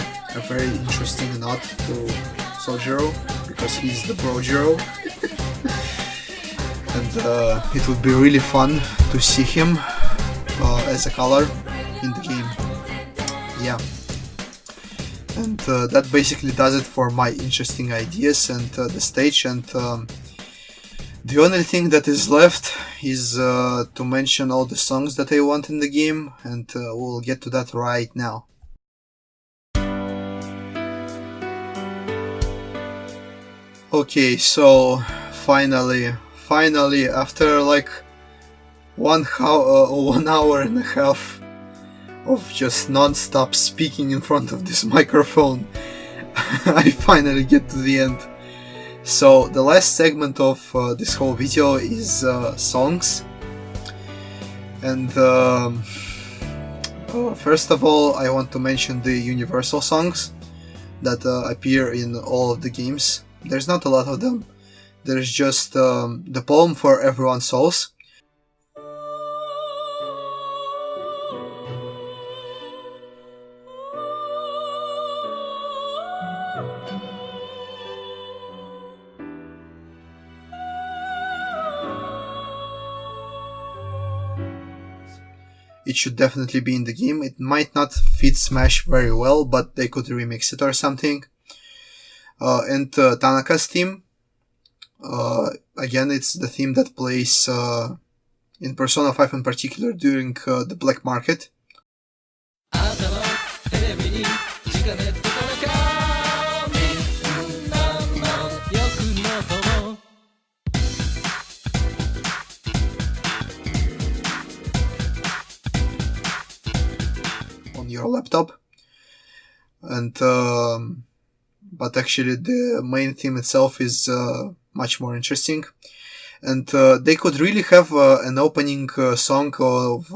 very interesting nod to Sojiro, because he's the Brojiro. And it would be really fun to see him as a color in the game. Yeah, and that basically does it for my interesting ideas and the stage. And the only thing that is left is to mention all the songs that I want in the game, and we'll get to that right now. Okay, so finally, after like 1 hour and a half of just non-stop speaking in front of this microphone, I finally get to the end. So the last segment of this whole video is songs, and first of all I want to mention the universal songs that appear in all of the games. There's not a lot of them. There's just the poem for Everyone's Souls. It should definitely be in the game. It might not fit Smash very well, but they could remix it or something. And Tanaka's theme. Again, it's the theme that plays in Persona 5 in particular during the Black Market. On your laptop. And but actually the main theme itself is much more interesting, and they could really have an opening song of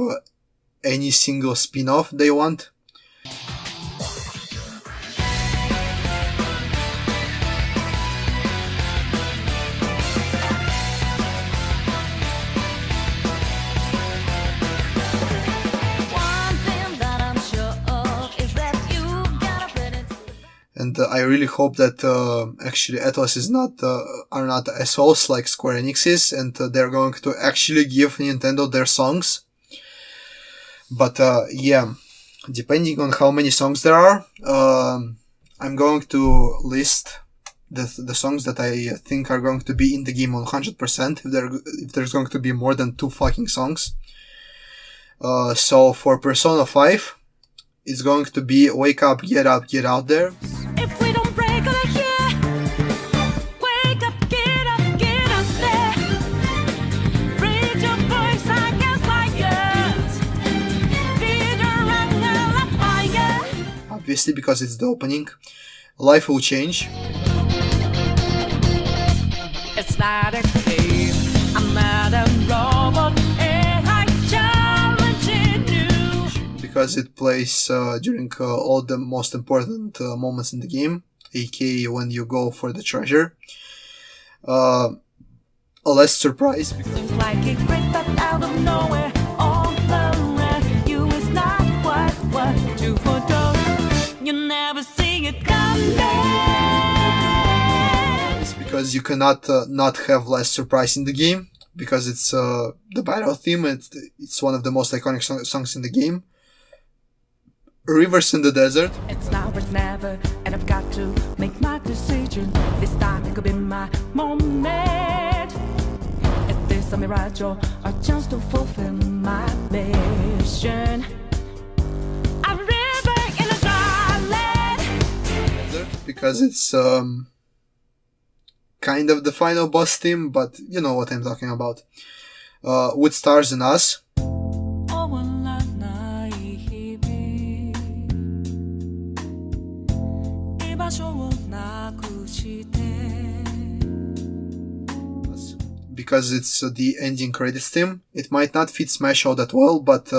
any single spin-off they want. And I really hope that actually Atlus is are not assholes like Square Enix is, and they're going to actually give Nintendo their songs. But yeah, depending on how many songs there are, I'm going to list the songs that I think are going to be in the game 100% if there's going to be more than 2 fucking songs. So for Persona 5, it's going to be Wake Up, Get Out There. If we don't break over here, wake up, get up there. Raise your voice, I obviously, because it's the opening. Life will change. It's not a game, I'm not a robot, and I challenge you. Because it plays during all the most important moments in the game, aka when you go for the treasure. A less surprise. Seems like it crept up out of nowhere, all around you is not what you foretold. You never see it coming. It's because you cannot not have less surprise in the game, because it's the battle theme. It's one of the most iconic songs in the game. Rivers in the Desert. It's now or it's never, and I've got to make my decision. This time it could be my moment. Is this a mirage or a chance to fulfill my mission? A river in a dry land. Because it's kind of the final boss theme, but you know what I'm talking about. With Stars and Us. Because it's the ending credits theme. It might not fit Smash all that well, but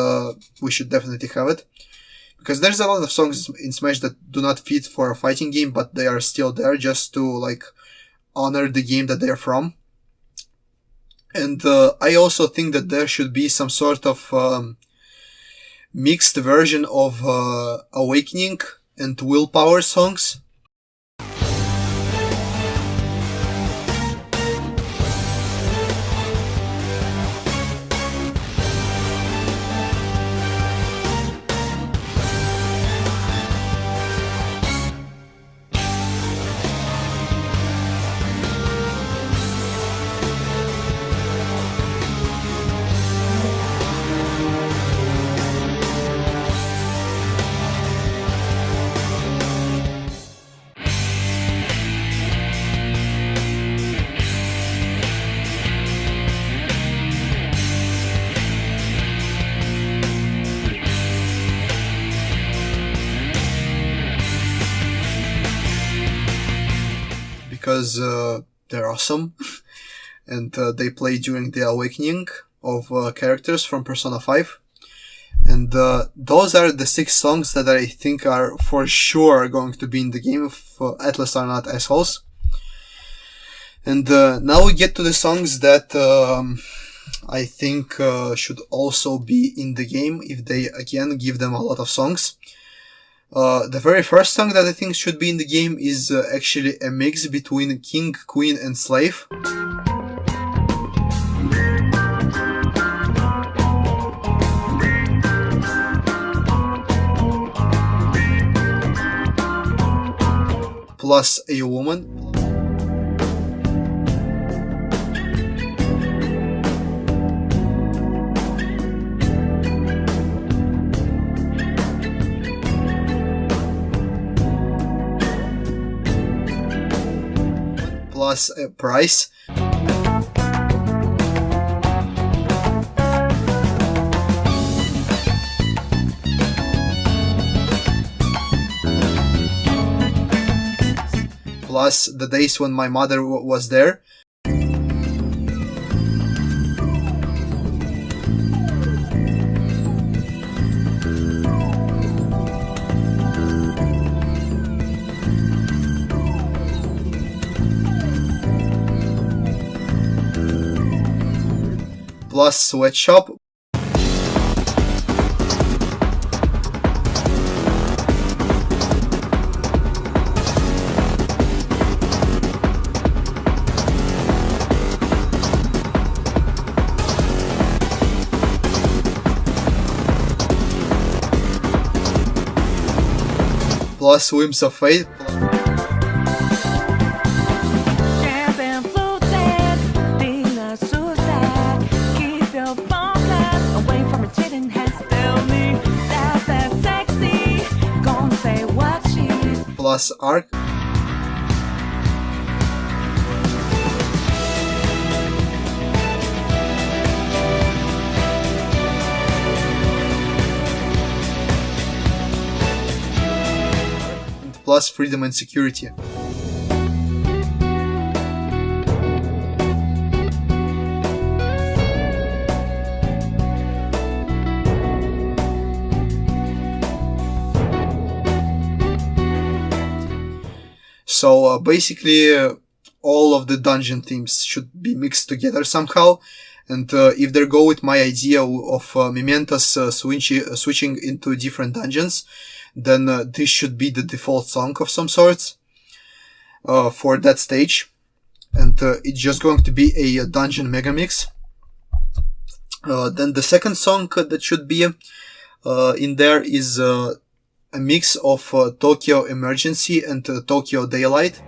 we should definitely have it. Because there's a lot of songs in Smash that do not fit for a fighting game, but they are still there just to like honor the game that they're from. And I also think that there should be some sort of mixed version of Awakening and Willpower songs. Because they're awesome and they play during the awakening of characters from Persona 5. And those are the 6 songs that I think are for sure going to be in the game if Atlas are not assholes. And now we get to the songs that I think should also be in the game if they again give them a lot of songs. The very first song that I think should be in the game is actually a mix between King, Queen and Slave. Plus a woman. Plus a price. Plus the days when my mother was there. Plus Sweatshop. Plus Whims of Fate. Plus Arc. plus freedom and security. So basically all of the dungeon themes should be mixed together somehow, and if they go with my idea of Mementos switching into different dungeons, then this should be the default song of some sorts for that stage, and it's just going to be a dungeon mega mix. Then the second song that should be in there is a mix of Tokyo Emergency and Tokyo Daylight.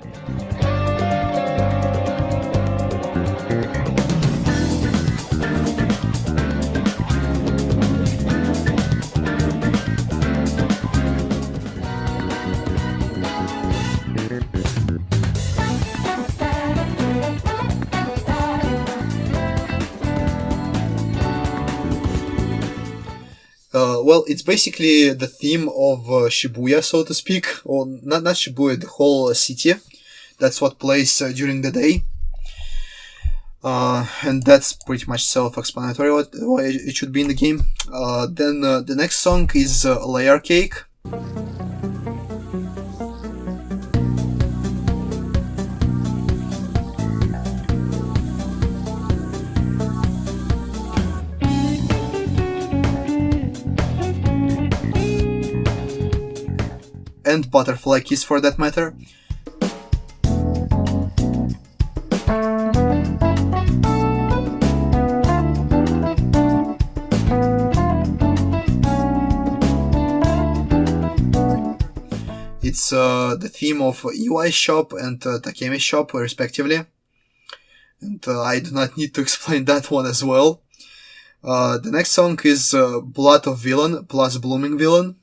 Well, it's basically the theme of Shibuya, so to speak, or not Shibuya, the whole city. That's what plays during the day. And that's pretty much self-explanatory why it should be in the game. Then the next song is Layer Cake. And Butterfly Kiss for that matter. It's the theme of Iwai's shop and Takemi's shop respectively, and I do not need to explain that one as well. The next song is Blood of Villain plus Blooming Villain.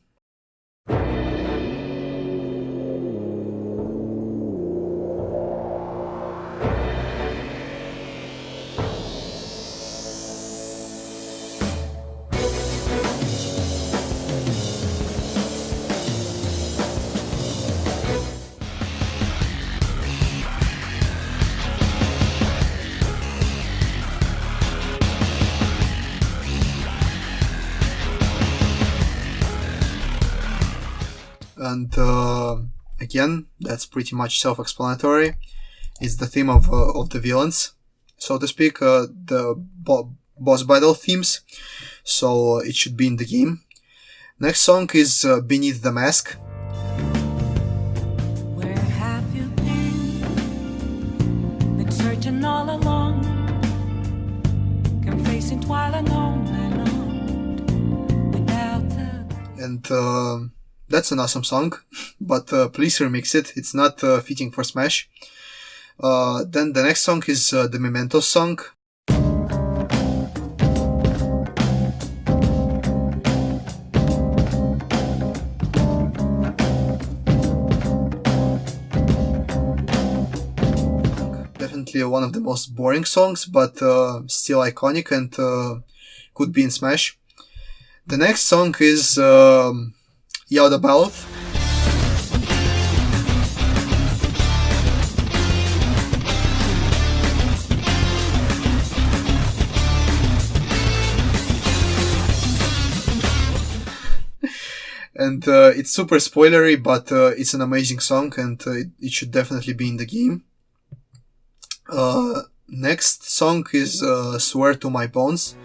And again, that's pretty much self-explanatory. It's the theme of the villains, so to speak, the boss battle themes. So it should be in the game. Next song is Beneath the Mask. Where have you been? Been searching all along. Can face it while alone and without the... And that's an awesome song, but please remix it. It's not fitting for Smash. Then the next song is the Mementos song. Definitely one of the most boring songs, but still iconic and could be in Smash. The next song is Yauda Baloth. And it's super spoilery, but it's an amazing song, and it should definitely be in the game. Next song is Swear to My Bones.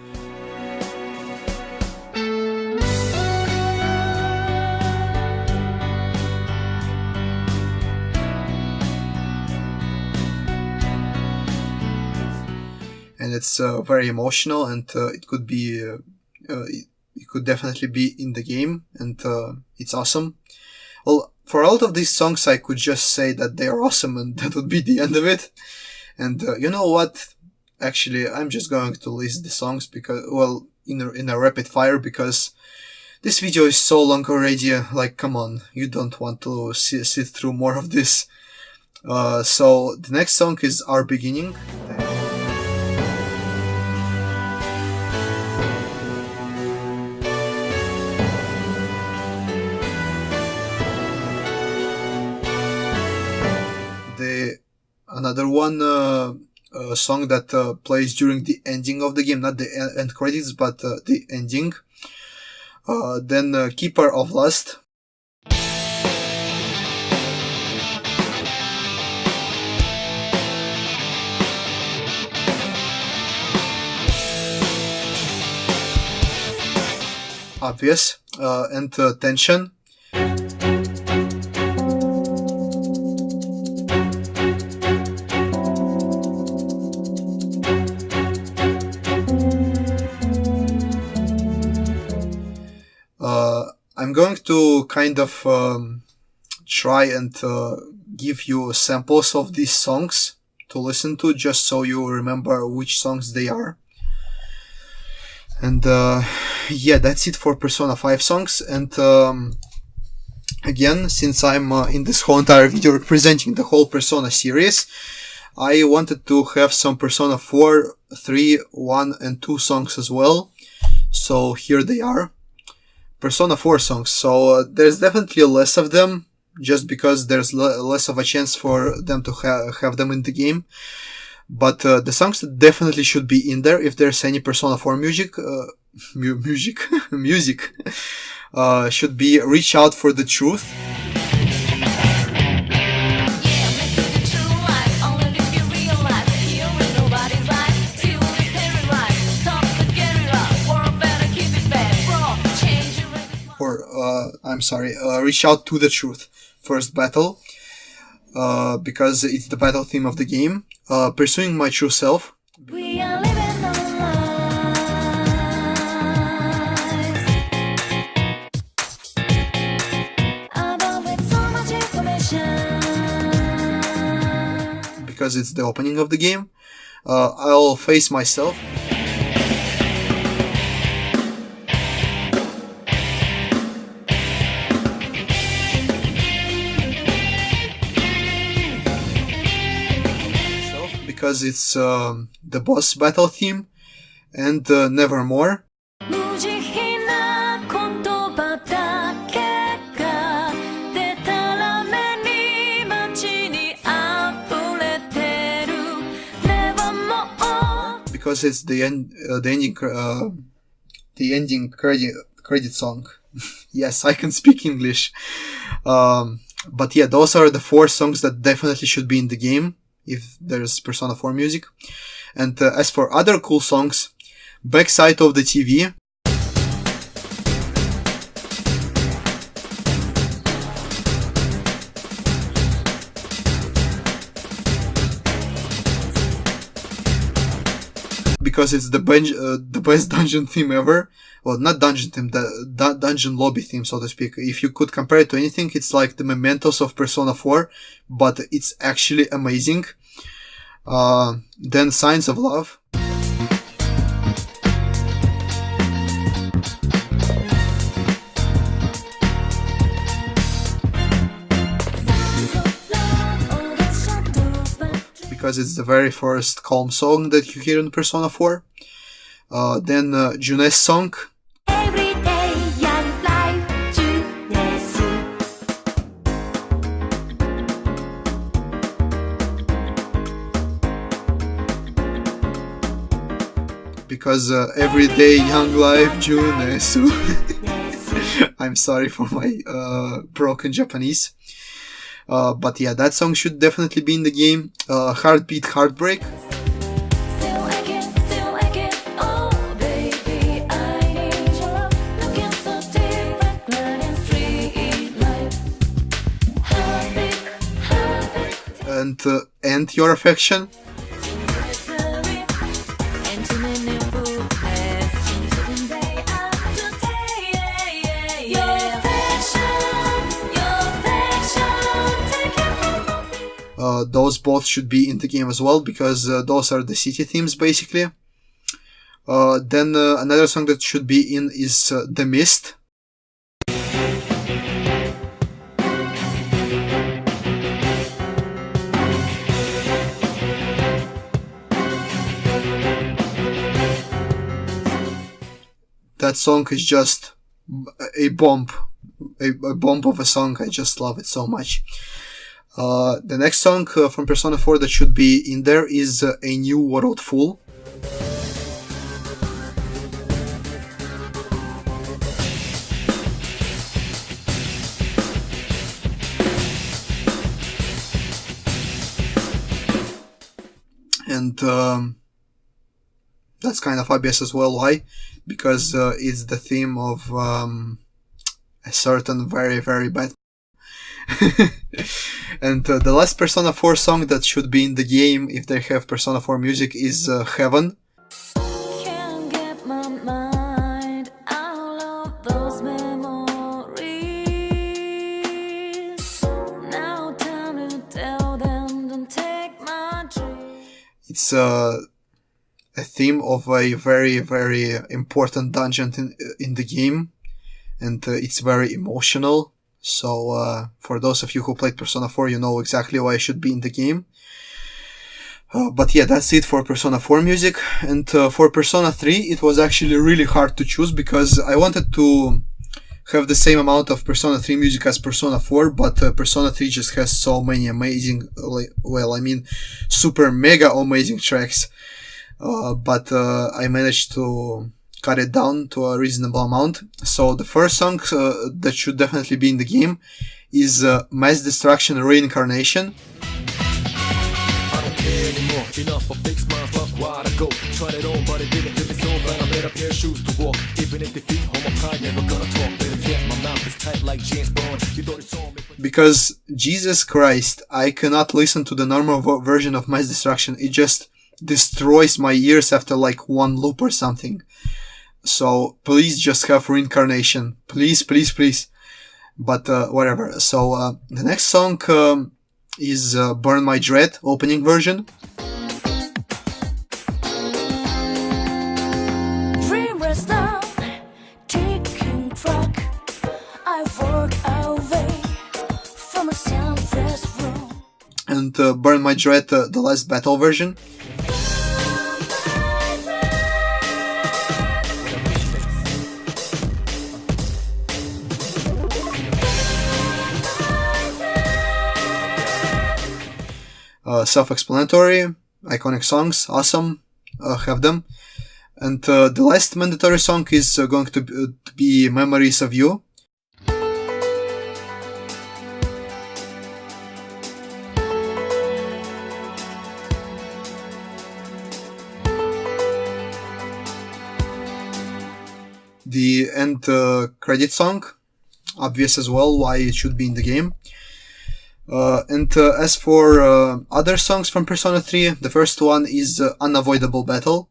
And it's very emotional, and it could be it could definitely be in the game, and it's awesome. Well, for all of these songs I could just say that they are awesome, and that would be the end of it. And you know what, actually I'm just going to list the songs because, well, in a rapid fire, because this video is so long already. Like, come on, you don't want to sit through more of this. So the next song is Our Beginning. another one song that plays during the ending of the game, not the end credits, but the ending. Then Keeper of Lust. Obvious. And Tension. I'm going to kind of try and give you samples of these songs to listen to, just so you remember which songs they are. And yeah, that's it for Persona 5 songs. And again, since I'm in this whole entire video representing the whole Persona series, I wanted to have some Persona 4, 3, 1 and 2 songs as well. So here they are. Persona 4 songs. So there's definitely less of them, just because there's less of a chance for them to have them in the game. But the songs that definitely should be in there, if there's any Persona 4 music, should be Reach Out for the Truth. Reach Out to the Truth, First Battle, because it's the battle theme of the game. Pursuing My True Self. We are living our lives, but with so much information. Because it's the opening of the game. I'll Face Myself. Because it's the boss battle theme. And Nevermore. Because it's the ending credit song. Yes, I can speak English. But yeah, those are the 4 songs that definitely should be in the game if there's Persona 4 music. And as for other cool songs, Backside of the TV. Because it's the best dungeon theme ever. Well, not dungeon theme, the dungeon lobby theme, so to speak. If you could compare it to anything, it's like the Mementos of Persona 4, but it's actually amazing. Then Signs of Love. Because it's the very first calm song that you hear in Persona 4. Then Junes song. Because Everyday Young Life Junesu. I'm sorry for my broken Japanese. But yeah, that song should definitely be in the game. Heartbeat Heartbreak. And Your Affection. Those both should be in the game as well, because those are the city themes basically. Then another song that should be in is The Mist. That song is just a bomb of a song. I just love it so much. The next song from Persona 4 that should be in there is A New World Full. And that's kind of obvious as well. Why? Because it's the theme of a certain very, very bad. And the last Persona 4 song that should be in the game if they have Persona 4 music is Heaven. Can't get my mind out of those memories. Now time to tell them, don't take my dreams. It's a theme of a very, very important dungeon in the game, and it's very emotional. So for those of you who played Persona 4, you know exactly why it should be in the game. But yeah, that's it for Persona 4 music. And for Persona 3, it was actually really hard to choose because I wanted to have the same amount of Persona 3 music as Persona 4, but Persona 3 just has so many amazing, super mega amazing tracks. But I managed to cut it down to a reasonable amount. So the first song that should definitely be in the game is Mass Destruction Reincarnation. I don't care anymore. Enough of fixed minds, fuck why'd I go? Tried it on, but it didn't fit me so bad. I made a pair of shoes to walk. Even if they feet home, I'm pride, never gonna talk. Better yet, my mouth is tight like James Bond. You thought it saw me, but Because, Jesus Christ, I cannot listen to the normal version of Mass Destruction. It just destroys my ears after like one loop or something. So please just have Reincarnation. Please, please, please. But whatever. So the next song is Burn My Dread opening version. Dream rest down, ticking clock. I walk away from a soundless room. And Burn My Dread, the last battle version. Self-explanatory, iconic songs, awesome, have them. And the last mandatory song is going to be Memories of You. The end credit song, obvious as well why it should be in the game. And as for other songs from Persona 3, the first one is Unavoidable Battle.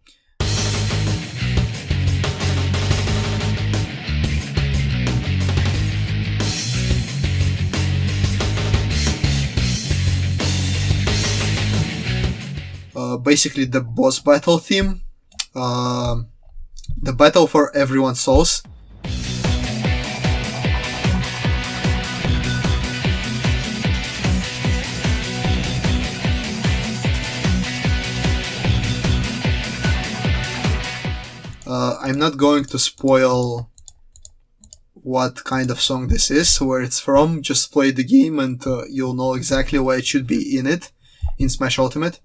Basically the boss battle theme, the battle for everyone's souls. I'm not going to spoil what kind of song this is, where it's from. Just play the game and you'll know exactly why it should be in it, in Smash Ultimate.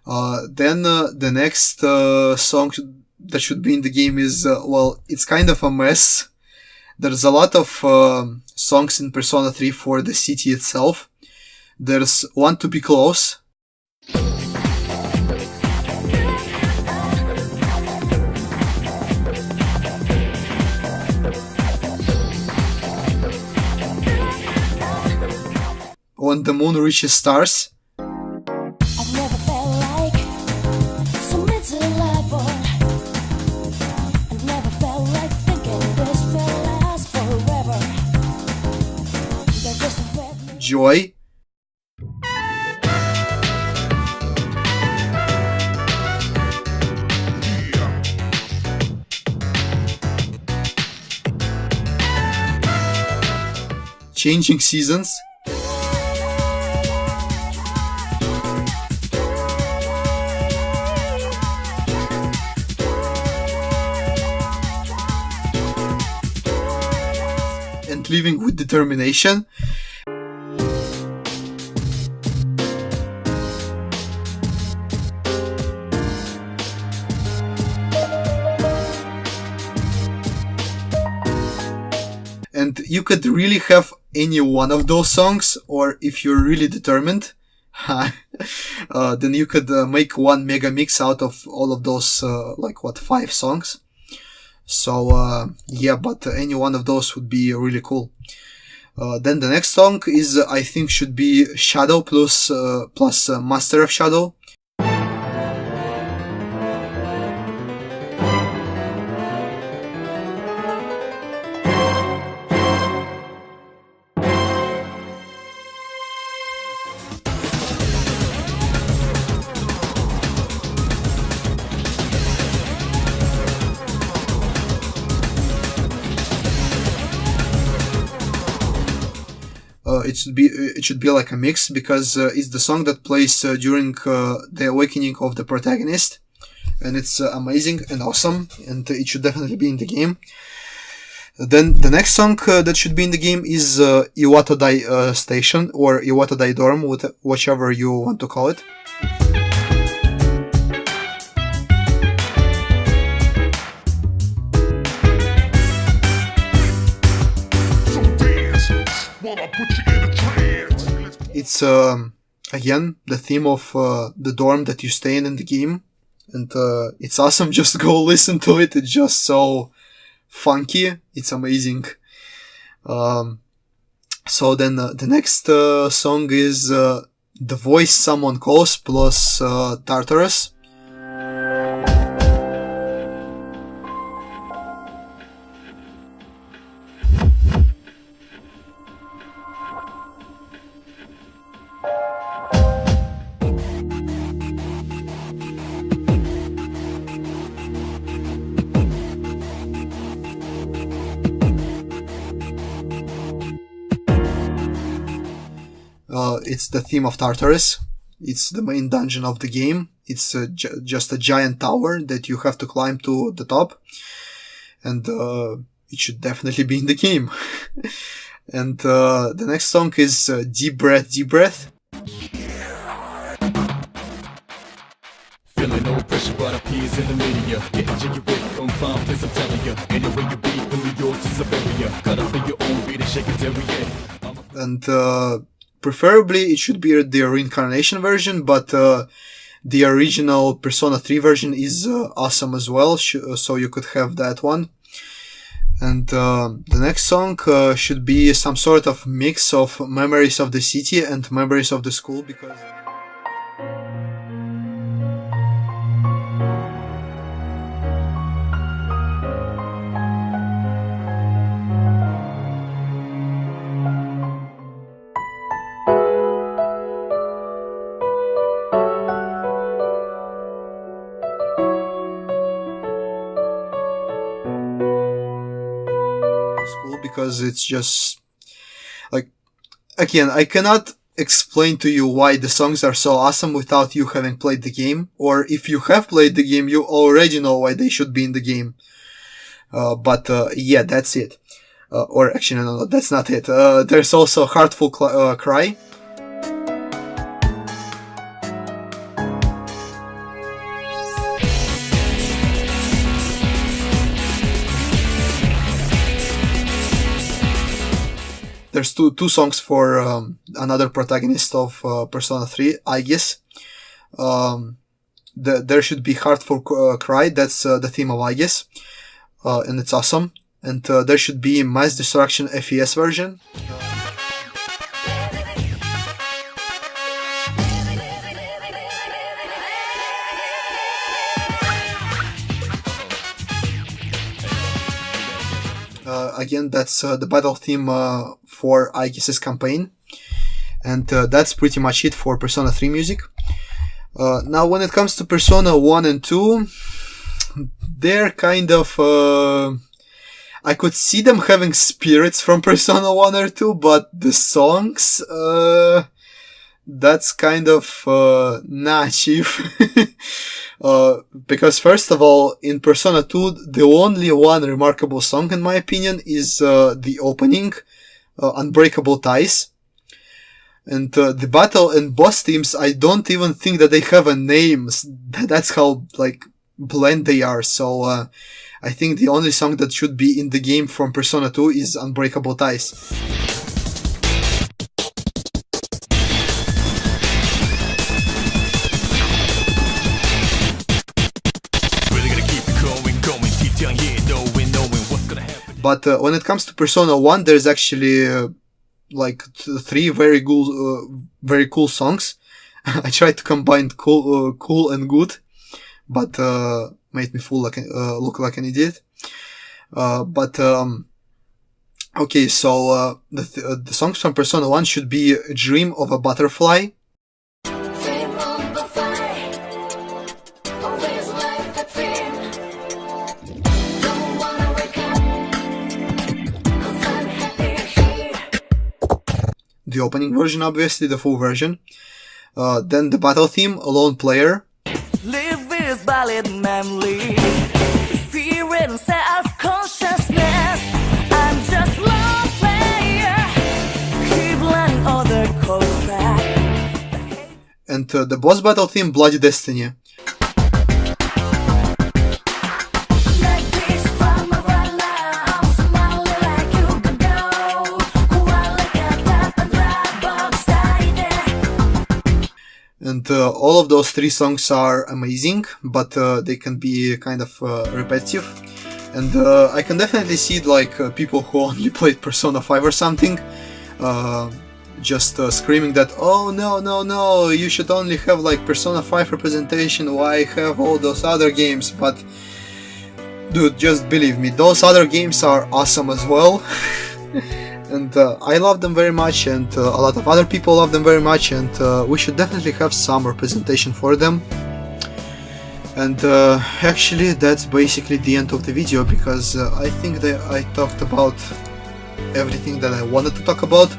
Then the next song that should be in the game is, well, it's kind of a mess. There's a lot of songs in Persona 3 for the city itself. There's Want to Be Close. When the Moon Reaches Stars. I've never felt like so miserable. I've never felt like thinking this will last forever. They're just a red Joy. Changing Seasons. And Living with Determination. could really have any one of those songs, or if you're really determined, then you could make one mega mix out of all of those, 5 songs. So, yeah, but any one of those would be really cool. Then the next song is, I think, should be Shadow plus Master of Shadow. It should be like a mix, because it's the song that plays during the awakening of the protagonist, and it's amazing and awesome, and it should definitely be in the game. Then the next song that should be in the game is Iwatodai Station, or Iwatodai Dorm, whichever you want to call it. It's again the theme of the dorm that you stay in the game, and it's awesome. Just go listen to it. It's just so funky. It's amazing. So then the next song is The Voice Someone Calls plus Tartarus. It's the theme of Tartarus. It's the main dungeon of the game. It's just a giant tower that you have to climb to the top. And it should definitely be in the game. And the next song is Deep Breath, Deep Breath. Feeling no pressure, but appears in the media. Getting jiggy with confound, I'm telling you. Anyway you be from New York to Siberia. Cut up in your own beat and shake it every day. And preferably it should be the reincarnation version, but the original Persona 3 version is awesome as well, so you could have that one. And the next song should be some sort of mix of Memories of the City and Memories of the School, because it's just like, again, I cannot explain to you why the songs are so awesome without you having played the game, or if you have played the game you already know why they should be in the game. But yeah, that's it. Or actually no, that's not it. There's also Heartful Cry. There's two songs for another protagonist of Persona 3, I guess. There should be Heartful Cry, that's the theme of Aegis, and it's awesome. And there should be Mass Destruction FES version. Again, that's the battle theme for Aegis' campaign. And that's pretty much it for Persona 3 music. Now, when it comes to Persona 1 and 2, they're kind of... I could see them having spirits from Persona 1 or 2, but the songs... that's kind of... nah, chief. Because first of all, in Persona 2, the only one remarkable song, in my opinion, is the opening, Unbreakable Ties. And the battle and boss themes, I don't even think that they have a name. That's how, like, bland they are. So I think the only song that should be in the game from Persona 2 is Unbreakable Ties. But when it comes to Persona 1, there's actually like 3 very cool songs. I tried to combine cool and good, but made me look like an idiot. Okay, so the songs from Persona 1 should be Dream of a Butterfly, the opening version, obviously, the full version. Then the battle theme, Lone Player. Live with valid memory, spirit and self-consciousness. I'm just lone player, keep learning other code track. And the boss battle theme, Bloody Destiny. And all of those 3 songs are amazing, but they can be kind of repetitive. And I can definitely see like people who only played Persona 5 or something just screaming that, oh no, you should only have like Persona 5 representation, why have all those other games? But dude, just believe me, those other games are awesome as well. And I love them very much, and a lot of other people love them very much, and we should definitely have some representation for them. And actually that's basically the end of the video, because I think that I talked about everything that I wanted to talk about.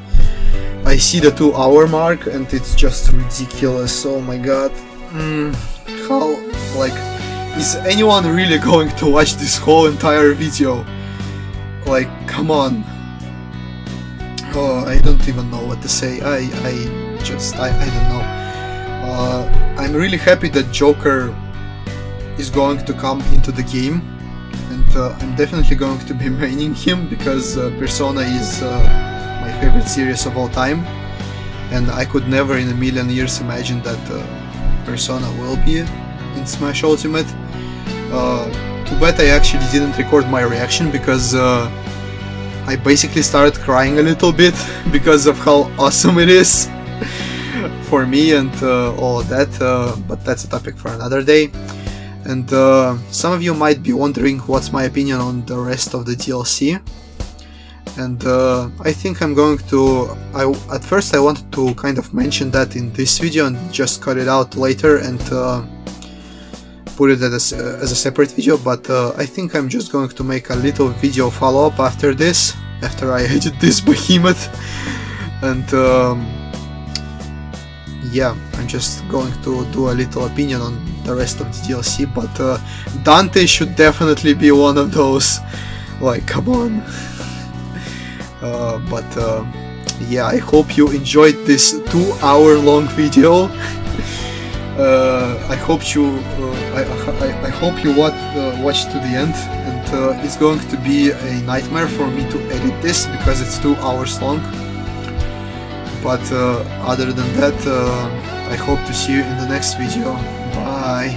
I see the 2-hour mark and it's just ridiculous. Oh my god. How, like, is anyone really going to watch this whole entire video? Like, come on. Oh, I don't even know what to say. I don't know. I'm really happy that Joker is going to come into the game, and I'm definitely going to be maining him, because Persona is my favorite series of all time, and I could never in a million years imagine that Persona will be in Smash Ultimate. Too bad I actually didn't record my reaction, because I basically started crying a little bit because of how awesome it is for me and all of that, but that's a topic for another day. And some of you might be wondering what's my opinion on the rest of the DLC. And I think I'm going to... at first I wanted to kind of mention that in this video and just cut it out later and put it as a separate video, but I think I'm just going to make a little video follow-up after this, after I edit this behemoth. And yeah, I'm just going to do a little opinion on the rest of the DLC, but Dante should definitely be one of those. Like, come on. Yeah, I hope you enjoyed this 2-hour-long video. I hope you watched to the end, and it's going to be a nightmare for me to edit this because it's 2 hours long. But other than that, I hope to see you in the next video. Bye.